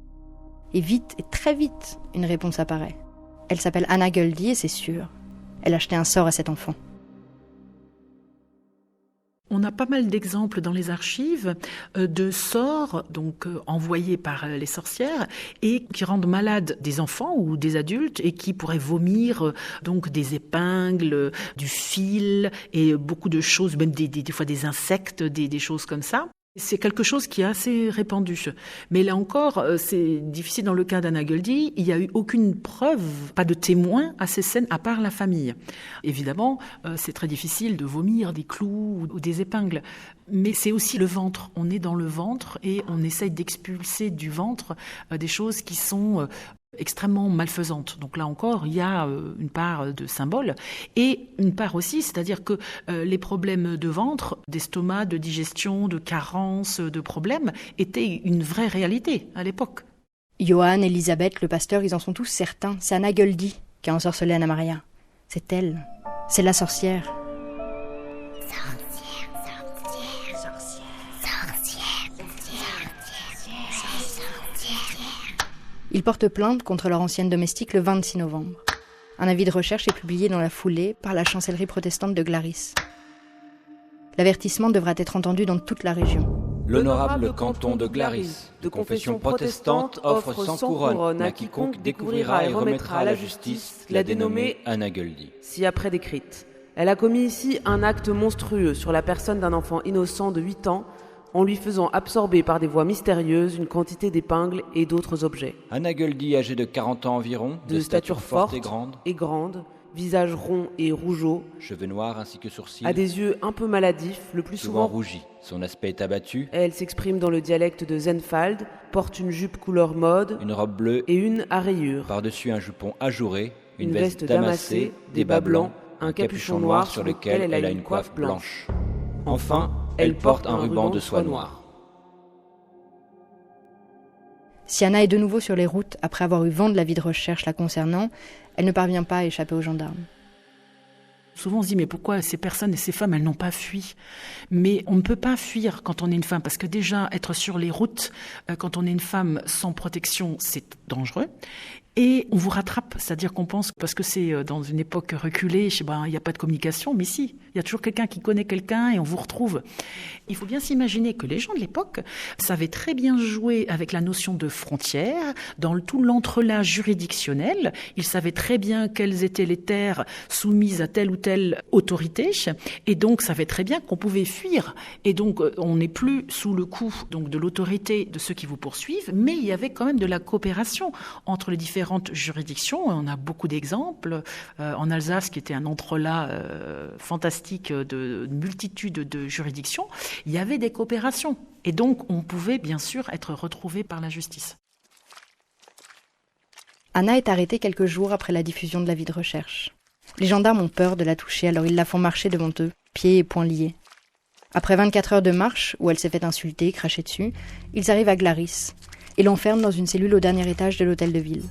Et vite, et très vite, une réponse apparaît. Elle s'appelle Anna Göldi et c'est sûr. Elle a acheté un sort à cet enfant. On a pas mal d'exemples dans les archives de sorts envoyés par les sorcières et qui rendent malades des enfants ou des adultes et qui pourraient vomir des épingles, du fil et beaucoup de choses, même des fois des insectes, des choses comme ça. C'est quelque chose qui est assez répandu. Mais là encore, c'est difficile dans le cas d'Anna Göldi. Il n'y a eu aucune preuve, pas de témoin à ces scènes, à part la famille. Évidemment, c'est très difficile de vomir des clous ou des épingles. Mais c'est aussi le ventre. On est dans le ventre et on essaye d'expulser du ventre des choses qui sont extrêmement malfaisante. Donc là encore, il y a une part de symbole et une part aussi, c'est-à-dire que les problèmes de ventre, d'estomac, de digestion, de carence, de problèmes étaient une vraie réalité à l'époque. Johann, Elisabeth, le pasteur, ils en sont tous certains. C'est Anna Göldi qui a ensorcelé Anna Maria. C'est elle. C'est la sorcière. Ils portent plainte contre leur ancienne domestique le 26 novembre. Un avis de recherche est publié dans la foulée par la chancellerie protestante de Glaris. L'avertissement devra être entendu dans toute la région. L'honorable canton de Glaris, de confession protestante, offre sans couronne à quiconque découvrira et remettra à la justice la dénommée Anna Göldi. Ci-après décrite. Elle a commis ici un acte monstrueux sur la personne d'un enfant innocent de 8 ans, en lui faisant absorber par des voies mystérieuses une quantité d'épingles et d'autres objets. Anna Göldi, âgée de 40 ans environ, de stature forte et grande, visage rond et rougeau, cheveux noirs ainsi que sourcils, a des yeux un peu maladifs, le plus souvent rougis. Son aspect est abattu. Elle s'exprime dans le dialecte de Zenfald, porte une jupe couleur maude, une robe bleue et une à rayures. Par-dessus un jupon ajouré, une veste damassée, des bas blancs, un capuchon noir sur lequel elle a une coiffe blanche. Enfin, elle porte un ruban de soie noire. Si Anna est de nouveau sur les routes après avoir eu vent de l'avis de recherche la concernant, elle ne parvient pas à échapper aux gendarmes. Souvent on se dit mais pourquoi ces personnes et ces femmes elles n'ont pas fui ? Mais on ne peut pas fuir quand on est une femme parce que déjà être sur les routes quand on est une femme sans protection c'est dangereux. Et on vous rattrape, c'est-à-dire qu'on pense, parce que c'est dans une époque reculée, il n'y a pas de communication, mais si, il y a toujours quelqu'un qui connaît quelqu'un et on vous retrouve. Il faut bien s'imaginer que les gens de l'époque savaient très bien jouer avec la notion de frontière, dans tout l'entrelac juridictionnel. Ils savaient très bien quelles étaient les terres soumises à telle ou telle autorité, et donc savaient très bien qu'on pouvait fuir. Et donc on n'est plus sous le coup de l'autorité de ceux qui vous poursuivent, mais il y avait quand même de la coopération entre les différentes juridictions. On a beaucoup d'exemples. En Alsace, qui était un entrelac fantastique de multitude de juridictions, il y avait des coopérations. Et donc, on pouvait bien sûr être retrouvé par la justice. Anna est arrêtée quelques jours après la diffusion de l'avis de recherche. Les gendarmes ont peur de la toucher, alors ils la font marcher devant eux, pieds et poings liés. Après 24 heures de marche, où elle s'est fait insulter, cracher dessus, ils arrivent à Glaris et l'enferment dans une cellule au dernier étage de l'hôtel de ville.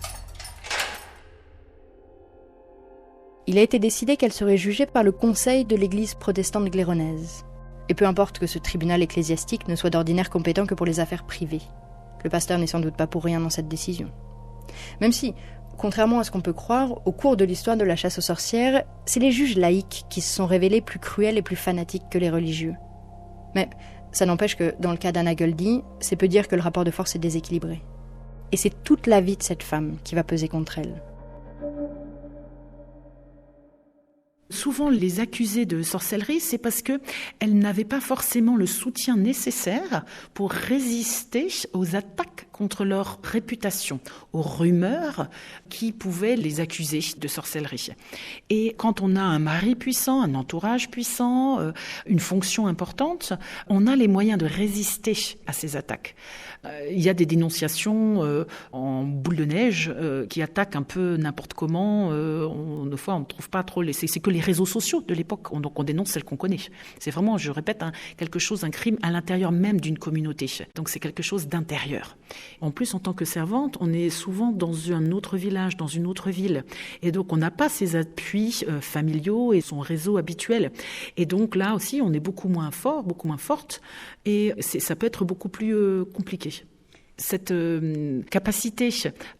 Il a été décidé qu'elle serait jugée par le conseil de l'église protestante gléronaise. Et peu importe que ce tribunal ecclésiastique ne soit d'ordinaire compétent que pour les affaires privées. Le pasteur n'est sans doute pas pour rien dans cette décision. Même si, contrairement à ce qu'on peut croire, au cours de l'histoire de la chasse aux sorcières, c'est les juges laïcs qui se sont révélés plus cruels et plus fanatiques que les religieux. Mais ça n'empêche que, dans le cas d'Anna Göldi, c'est peu dire que le rapport de force est déséquilibré. Et c'est toute la vie de cette femme qui va peser contre elle. Souvent, les accusés de sorcellerie, c'est parce qu'elles n'avaient pas forcément le soutien nécessaire pour résister aux attaques contre leur réputation, aux rumeurs qui pouvaient les accuser de sorcellerie. Et quand on a un mari puissant, un entourage puissant, une fonction importante, on a les moyens de résister à ces attaques. Il y a des dénonciations en boule de neige qui attaquent un peu n'importe comment. Des fois, on ne trouve pas trop... C'est que les réseaux sociaux de l'époque, donc on dénonce celles qu'on connaît. C'est vraiment, je répète, quelque chose, un crime à l'intérieur même d'une communauté. Donc c'est quelque chose d'intérieur. En plus, en tant que servante, on est souvent dans un autre village, dans une autre ville. Et donc on n'a pas ses appuis familiaux et son réseau habituel. Et donc là aussi, on est beaucoup moins fort, beaucoup moins forte. Et ça peut être beaucoup plus compliqué. Cette capacité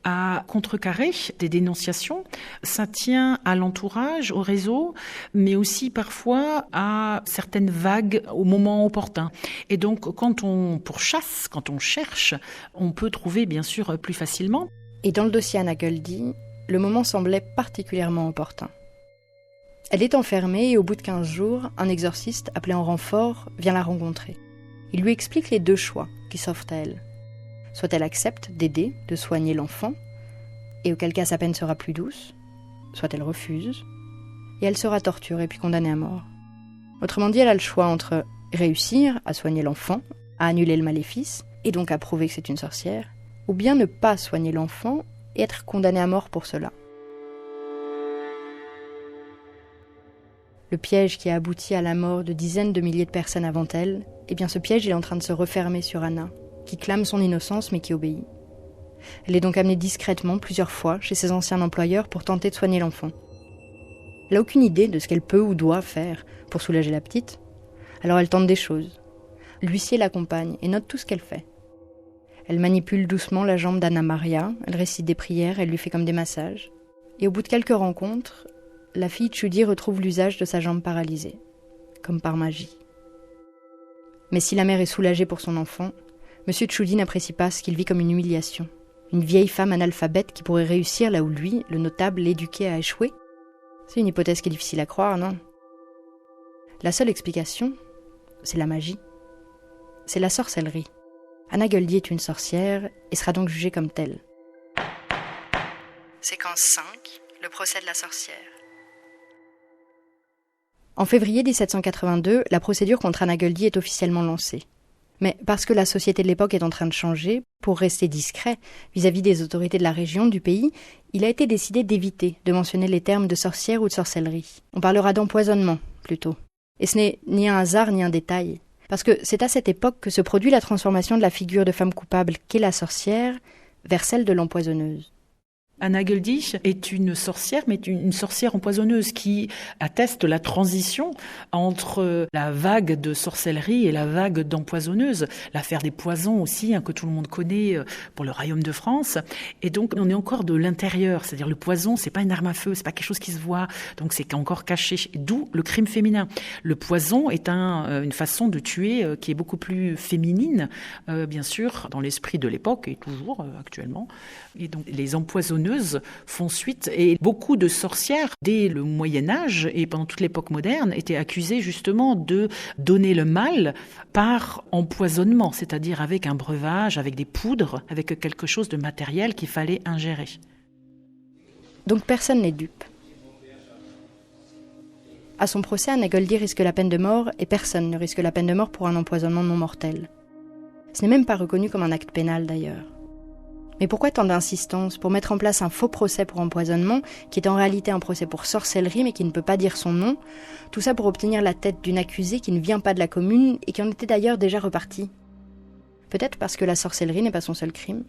à contrecarrer des dénonciations, ça tient à l'entourage, au réseau, mais aussi parfois à certaines vagues au moment opportun. Et donc, quand on pourchasse, quand on cherche, on peut trouver bien sûr plus facilement. Et dans le dossier Anna Goldie, le moment semblait particulièrement opportun. Elle est enfermée et au bout de 15 jours, un exorciste appelé en renfort vient la rencontrer. Il lui explique les deux choix qui s'offrent à elle. Soit elle accepte d'aider, de soigner l'enfant, et auquel cas sa peine sera plus douce, soit elle refuse, et elle sera torturée puis condamnée à mort. Autrement dit, elle a le choix entre réussir à soigner l'enfant, à annuler le maléfice, et donc à prouver que c'est une sorcière, ou bien ne pas soigner l'enfant et être condamnée à mort pour cela. Le piège qui a abouti à la mort de dizaines de milliers de personnes avant elle, eh bien ce piège il est en train de se refermer sur Anna, qui clame son innocence mais qui obéit. Elle est donc amenée discrètement plusieurs fois chez ses anciens employeurs pour tenter de soigner l'enfant. Elle n'a aucune idée de ce qu'elle peut ou doit faire pour soulager la petite, alors elle tente des choses. L'huissier l'accompagne et note tout ce qu'elle fait. Elle manipule doucement la jambe d'Anna Maria, elle récite des prières, elle lui fait comme des massages. Et au bout de quelques rencontres, la fille Tschudi retrouve l'usage de sa jambe paralysée, comme par magie. Mais si la mère est soulagée pour son enfant, Monsieur Tschudi n'apprécie pas ce qu'il vit comme une humiliation. Une vieille femme analphabète qui pourrait réussir là où lui, le notable, l'éduqué, a échoué. C'est une hypothèse qui est difficile à croire, non ? La seule explication, c'est la magie. C'est la sorcellerie. Anna Goldie est une sorcière et sera donc jugée comme telle. Séquence 5, le procès de la sorcière. En février 1782, la procédure contre Anna Goldie est officiellement lancée. Mais parce que la société de l'époque est en train de changer, pour rester discret vis-à-vis des autorités de la région, du pays, il a été décidé d'éviter de mentionner les termes de sorcière ou de sorcellerie. On parlera d'empoisonnement, plutôt. Et ce n'est ni un hasard ni un détail. Parce que c'est à cette époque que se produit la transformation de la figure de femme coupable qu'est la sorcière vers celle de l'empoisonneuse. Anna Goldie est une sorcière, mais une sorcière empoisonneuse qui atteste la transition entre la vague de sorcellerie et la vague d'empoisonneuse. L'affaire des poisons aussi, que tout le monde connaît pour le royaume de France. Et donc, on est encore de l'intérieur. C'est-à-dire, le poison, c'est pas une arme à feu, c'est pas quelque chose qui se voit. Donc, c'est encore caché. D'où le crime féminin. Le poison est une façon de tuer qui est beaucoup plus féminine, bien sûr, dans l'esprit de l'époque et toujours actuellement. Et donc, les empoisonneuses font suite et beaucoup de sorcières dès le Moyen-Âge et pendant toute l'époque moderne étaient accusées justement de donner le mal par empoisonnement, c'est-à-dire avec un breuvage, avec des poudres, avec quelque chose de matériel qu'il fallait ingérer. Donc personne n'est dupe. À son procès, Anna Goldie risque la peine de mort et personne ne risque la peine de mort pour un empoisonnement non mortel. Ce n'est même pas reconnu comme un acte pénal d'ailleurs. Mais pourquoi tant d'insistance pour mettre en place un faux procès pour empoisonnement, qui est en réalité un procès pour sorcellerie mais qui ne peut pas dire son nom, tout ça pour obtenir la tête d'une accusée qui ne vient pas de la commune et qui en était d'ailleurs déjà repartie ? Peut-être parce que la sorcellerie n'est pas son seul crime.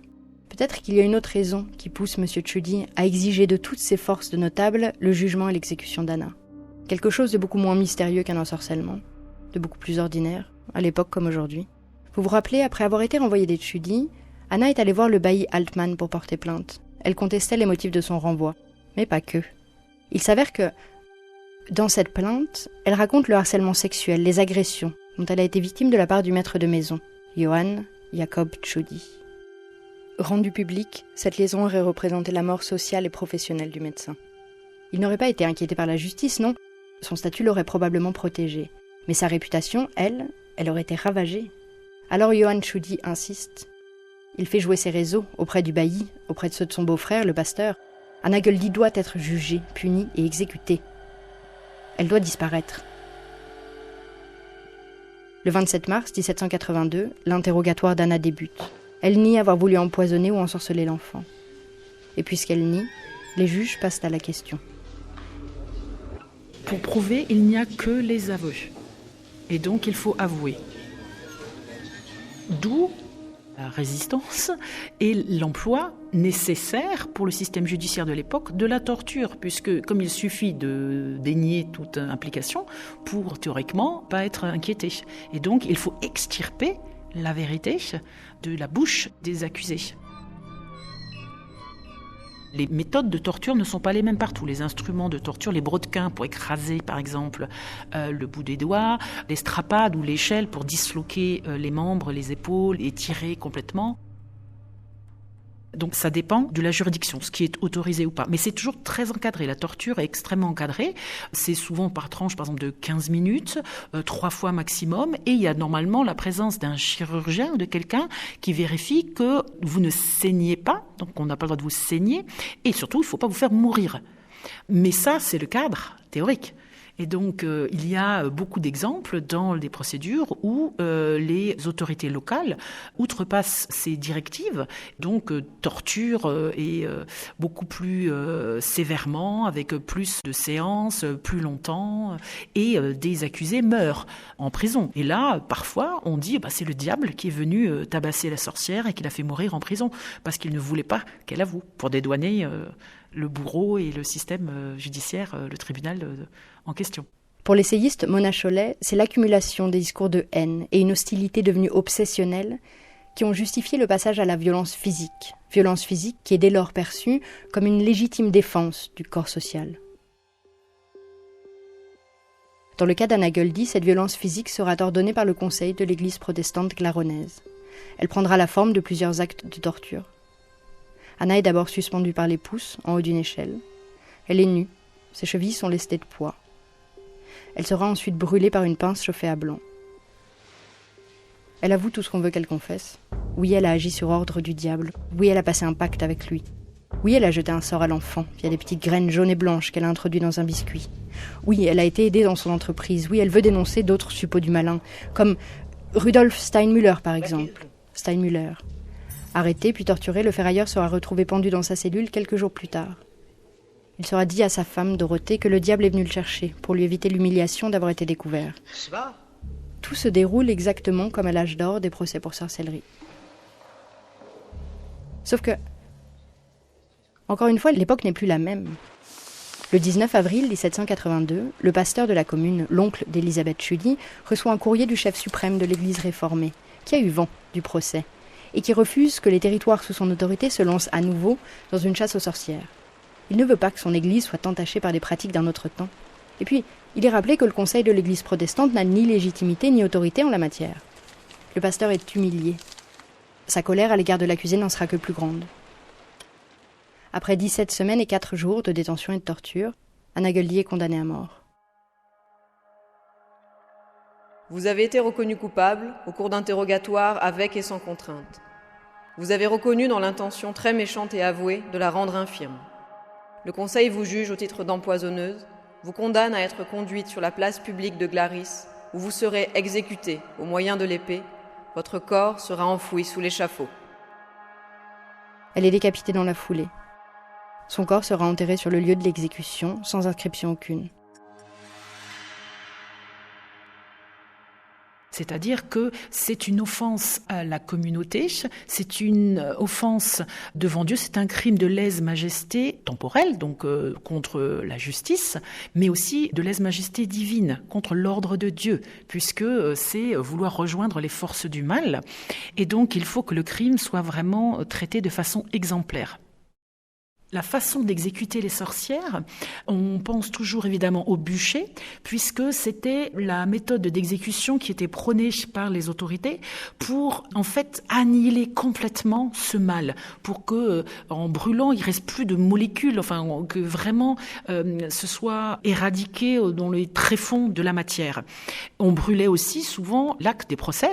Peut-être qu'il y a une autre raison qui pousse M. Tschudi à exiger de toutes ses forces de notable le jugement et l'exécution d'Anna. Quelque chose de beaucoup moins mystérieux qu'un ensorcellement, de beaucoup plus ordinaire, à l'époque comme aujourd'hui. Vous vous rappelez, après avoir été renvoyée des Tschudi, Anna est allée voir le bailli Altman pour porter plainte. Elle contestait les motifs de son renvoi, mais pas que. Il s'avère que, dans cette plainte, elle raconte le harcèlement sexuel, les agressions dont elle a été victime de la part du maître de maison, Johann Jakob Tschudi. Rendue publique, cette liaison aurait représenté la mort sociale et professionnelle du médecin. Il n'aurait pas été inquiété par la justice, non. Son statut l'aurait probablement protégé. Mais sa réputation, elle aurait été ravagée. Alors Johann Tschudi insiste. Il fait jouer ses réseaux auprès du bailli, auprès de ceux de son beau-frère, le pasteur. Anna Goldie doit être jugée, punie et exécutée. Elle doit disparaître. Le 27 mars 1782, l'interrogatoire d'Anna débute. Elle nie avoir voulu empoisonner ou ensorceler l'enfant. Et puisqu'elle nie, les juges passent à la question. Pour prouver, il n'y a que les aveux. Et donc, il faut avouer. D'où la résistance et l'emploi nécessaire pour le système judiciaire de l'époque de la torture, puisque comme il suffit de dénier toute implication pour, théoriquement, pas être inquiété. Et donc, il faut extirper la vérité de la bouche des accusés. Les méthodes de torture ne sont pas les mêmes partout. Les instruments de torture, les brodequins pour écraser, par exemple, le bout des doigts, les strapades ou l'échelle pour disloquer les membres, les épaules et tirer complètement. Donc ça dépend de la juridiction, ce qui est autorisé ou pas. Mais c'est toujours très encadré. La torture est extrêmement encadrée. C'est souvent par tranche, par exemple, de 15 minutes, 3 fois maximum. Et il y a normalement la présence d'un chirurgien ou de quelqu'un qui vérifie que vous ne saignez pas. Donc on n'a pas le droit de vous saigner. Et surtout, il ne faut pas vous faire mourir. Mais ça, c'est le cadre théorique. Et donc, il y a beaucoup d'exemples dans les procédures où les autorités locales outrepassent ces directives, donc torturent et beaucoup plus sévèrement, avec plus de séances, plus longtemps, et des accusés meurent en prison. Et là, parfois, on dit c'est le diable qui est venu tabasser la sorcière et qui l'a fait mourir en prison, parce qu'il ne voulait pas qu'elle avoue, pour dédouaner le bourreau et le système judiciaire, le tribunal en question. Pour l'essayiste Mona Chollet, c'est l'accumulation des discours de haine et une hostilité devenue obsessionnelle qui ont justifié le passage à la violence physique qui est dès lors perçue comme une légitime défense du corps social. Dans le cas d'Anna Goldie, cette violence physique sera ordonnée par le conseil de l'église protestante claronnaise. Elle prendra la forme de plusieurs actes de torture. Anna est d'abord suspendue par les pouces en haut d'une échelle. Elle est nue, ses chevilles sont lestées de poids. Elle sera ensuite brûlée par une pince chauffée à blanc. Elle avoue tout ce qu'on veut qu'elle confesse. Oui, elle a agi sur ordre du diable. Oui, elle a passé un pacte avec lui. Oui, elle a jeté un sort à l'enfant via des petites graines jaunes et blanches qu'elle a introduites dans un biscuit. Oui, elle a été aidée dans son entreprise. Oui, elle veut dénoncer d'autres suppôts du malin, comme Rudolf Steinmüller par exemple. Steinmüller. Arrêté puis torturé, le ferrailleur sera retrouvé pendu dans sa cellule quelques jours plus tard. Il sera dit à sa femme, Dorothée, que le diable est venu le chercher pour lui éviter l'humiliation d'avoir été découvert. Tout se déroule exactement comme à l'âge d'or des procès pour sorcellerie. Sauf que, encore une fois, l'époque n'est plus la même. Le 19 avril 1782, le pasteur de la commune, l'oncle d'Élisabeth Schully, reçoit un courrier du chef suprême de l'Église réformée, qui a eu vent du procès, et qui refuse que les territoires sous son autorité se lancent à nouveau dans une chasse aux sorcières. Il ne veut pas que son église soit entachée par des pratiques d'un autre temps. Et puis, il est rappelé que le conseil de l'église protestante n'a ni légitimité ni autorité en la matière. Le pasteur est humilié. Sa colère à l'égard de l'accusé n'en sera que plus grande. Après 17 semaines et 4 jours de détention et de torture, Anna Goldie est condamnée à mort. Vous avez été reconnu coupable au cours d'interrogatoires avec et sans contrainte. Vous avez reconnu dans l'intention très méchante et avouée de la rendre infirme. Le conseil vous juge au titre d'empoisonneuse, vous condamne à être conduite sur la place publique de Glaris, où vous serez exécutée au moyen de l'épée. Votre corps sera enfoui sous l'échafaud. Elle est décapitée dans la foulée. Son corps sera enterré sur le lieu de l'exécution, sans inscription aucune. C'est-à-dire que c'est une offense à la communauté, c'est une offense devant Dieu, c'est un crime de lèse-majesté temporelle, donc contre la justice, mais aussi de lèse-majesté divine, contre l'ordre de Dieu, puisque c'est vouloir rejoindre les forces du mal. Et donc il faut que le crime soit vraiment traité de façon exemplaire. La façon d'exécuter les sorcières, on pense toujours évidemment au bûcher, puisque c'était la méthode d'exécution qui était prônée par les autorités pour en fait annihiler complètement ce mal, pour que en brûlant il reste plus de molécules, enfin que vraiment ce soit éradiqué dans les tréfonds de la matière. On brûlait aussi souvent l'acte des procès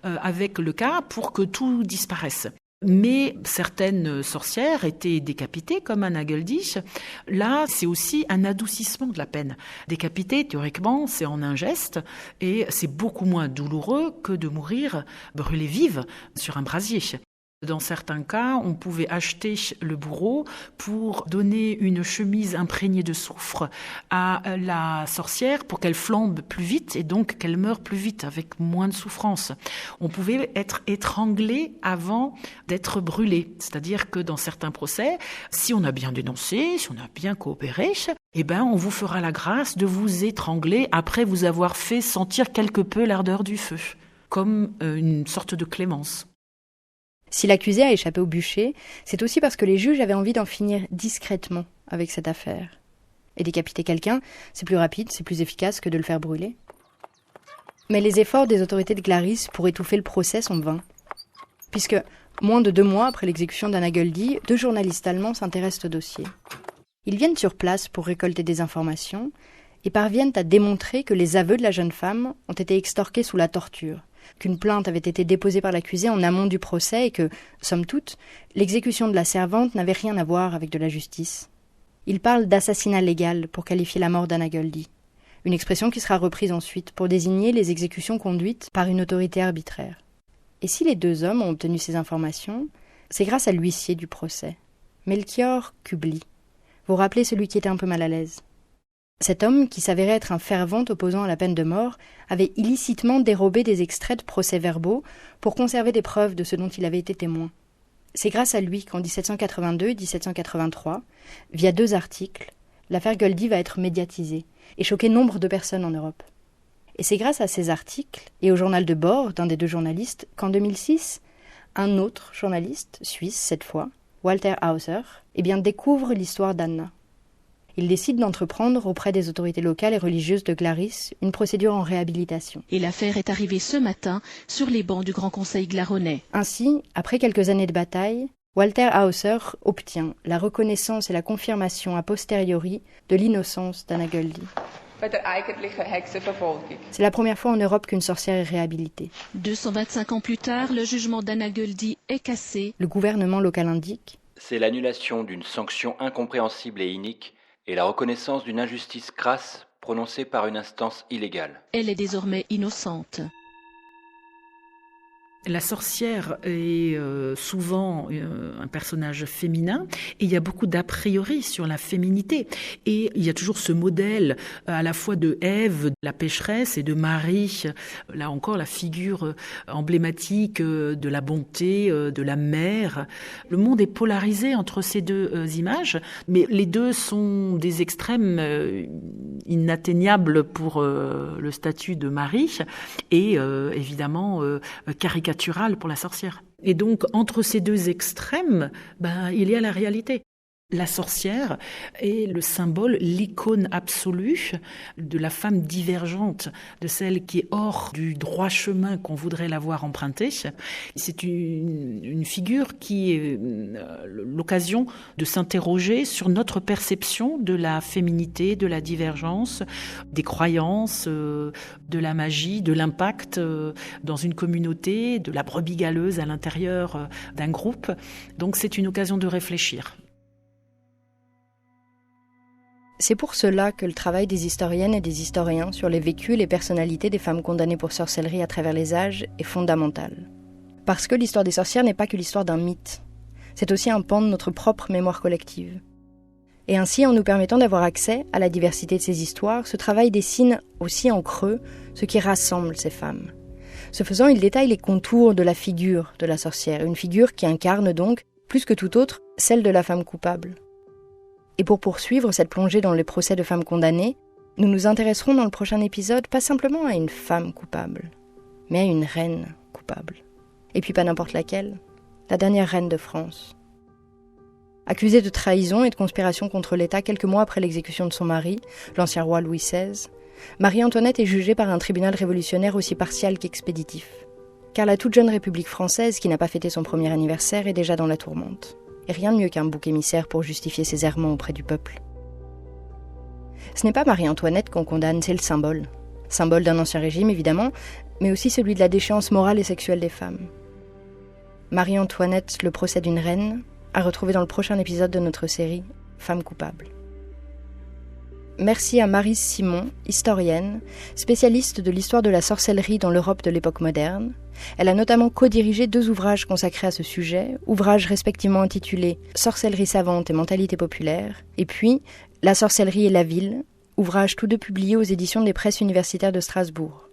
avec le cas pour que tout disparaisse. Mais certaines sorcières étaient décapitées, comme Anna Guldich. Là, c'est aussi un adoucissement de la peine. Décapiter, théoriquement, c'est en un geste, et c'est beaucoup moins douloureux que de mourir brûlée vive sur un brasier. Dans certains cas, on pouvait acheter le bourreau pour donner une chemise imprégnée de soufre à la sorcière pour qu'elle flambe plus vite et donc qu'elle meure plus vite avec moins de souffrance. On pouvait être étranglé avant d'être brûlé. C'est-à-dire que dans certains procès, si on a bien dénoncé, si on a bien coopéré, on vous fera la grâce de vous étrangler après vous avoir fait sentir quelque peu l'ardeur du feu, comme une sorte de clémence. Si l'accusé a échappé au bûcher, c'est aussi parce que les juges avaient envie d'en finir discrètement avec cette affaire. Et décapiter quelqu'un, c'est plus rapide, c'est plus efficace que de le faire brûler. Mais les efforts des autorités de Glaris pour étouffer le procès sont vains. Puisque, moins de 2 mois après l'exécution d'Anna Göldi, 2 journalistes allemands s'intéressent au dossier. Ils viennent sur place pour récolter des informations et parviennent à démontrer que les aveux de la jeune femme ont été extorqués sous la torture, qu'une plainte avait été déposée par l'accusé en amont du procès et que, somme toute, l'exécution de la servante n'avait rien à voir avec de la justice. Il parle d'assassinat légal pour qualifier la mort d'Anna Göldi, une expression qui sera reprise ensuite pour désigner les exécutions conduites par une autorité arbitraire. Et si les 2 hommes ont obtenu ces informations, c'est grâce à l'huissier du procès, Melchior Kubli. Vous rappelez celui qui était un peu mal à l'aise. Cet homme, qui s'avérait être un fervent opposant à la peine de mort, avait illicitement dérobé des extraits de procès-verbaux pour conserver des preuves de ce dont il avait été témoin. C'est grâce à lui qu'en 1782 et 1783, via 2 articles, l'affaire Göldi va être médiatisée et choquer nombre de personnes en Europe. Et c'est grâce à ces articles et au journal de bord d'un des 2 journalistes qu'en 2006, un autre journaliste, suisse cette fois, Walter Hauser, découvre l'histoire d'Anna. Il décide d'entreprendre auprès des autorités locales et religieuses de Glaris une procédure en réhabilitation. Et l'affaire est arrivée ce matin sur les bancs du Grand Conseil gléronnais. Ainsi, après quelques années de bataille, Walter Hauser obtient la reconnaissance et la confirmation a posteriori de l'innocence d'Anna Göldi. C'est la première fois en Europe qu'une sorcière est réhabilitée. 225 ans plus tard, le jugement d'Anna Göldi est cassé. Le gouvernement local indique: c'est l'annulation d'une sanction incompréhensible et inique et la reconnaissance d'une injustice crasse prononcée par une instance illégale. Elle est désormais innocente. La sorcière est souvent un personnage féminin et il y a beaucoup d'a priori sur la féminité. Et il y a toujours ce modèle à la fois de Ève, la pécheresse, et de Marie, là encore la figure emblématique de la bonté, de la mère. Le monde est polarisé entre ces 2 images, mais les 2 sont des extrêmes inatteignables pour le statut de Marie et évidemment caricatural pour la sorcière. Et donc, entre ces 2 extrêmes, il y a la réalité. La sorcière est le symbole, l'icône absolue de la femme divergente, de celle qui est hors du droit chemin qu'on voudrait la voir emprunter. C'est une figure qui est l'occasion de s'interroger sur notre perception de la féminité, de la divergence, des croyances, de la magie, de l'impact dans une communauté, de la brebis galeuse à l'intérieur d'un groupe. Donc c'est une occasion de réfléchir. C'est pour cela que le travail des historiennes et des historiens sur les vécus et les personnalités des femmes condamnées pour sorcellerie à travers les âges est fondamental. Parce que l'histoire des sorcières n'est pas que l'histoire d'un mythe. C'est aussi un pan de notre propre mémoire collective. Et ainsi, en nous permettant d'avoir accès à la diversité de ces histoires, ce travail dessine aussi en creux ce qui rassemble ces femmes. Ce faisant, il détaille les contours de la figure de la sorcière, une figure qui incarne donc, plus que tout autre, celle de la femme coupable. Et pour poursuivre cette plongée dans les procès de femmes condamnées, nous nous intéresserons dans le prochain épisode pas simplement à une femme coupable, mais à une reine coupable. Et puis pas n'importe laquelle, la dernière reine de France. Accusée de trahison et de conspiration contre l'État quelques mois après l'exécution de son mari, l'ancien roi Louis XVI, Marie-Antoinette est jugée par un tribunal révolutionnaire aussi partial qu'expéditif. Car la toute jeune République française, qui n'a pas fêté son premier anniversaire, est déjà dans la tourmente. Et rien de mieux qu'un bouc émissaire pour justifier ses errements auprès du peuple. Ce n'est pas Marie-Antoinette qu'on condamne, c'est le symbole. Symbole d'un ancien régime, évidemment, mais aussi celui de la déchéance morale et sexuelle des femmes. Marie-Antoinette, le procès d'une reine, à retrouver dans le prochain épisode de notre série Femmes coupables. Merci à Maryse Simon, historienne, spécialiste de l'histoire de la sorcellerie dans l'Europe de l'époque moderne. Elle a notamment co-dirigé 2 ouvrages consacrés à ce sujet, ouvrages respectivement intitulés « Sorcellerie savante et mentalité populaire » et puis « La sorcellerie et la ville », ouvrages tous 2 publiés aux éditions des presses universitaires de Strasbourg.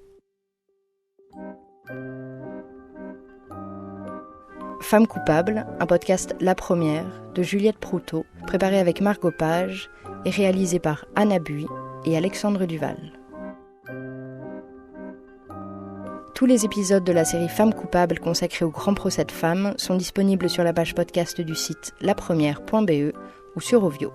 Femmes coupables, un podcast La Première de Juliette Proutot, préparé avec Margot Page et réalisé par Anna Bui et Alexandre Duval. Tous les épisodes de la série Femmes coupables consacrés au grand procès de femmes sont disponibles sur la page podcast du site lapremière.be ou sur Ovio.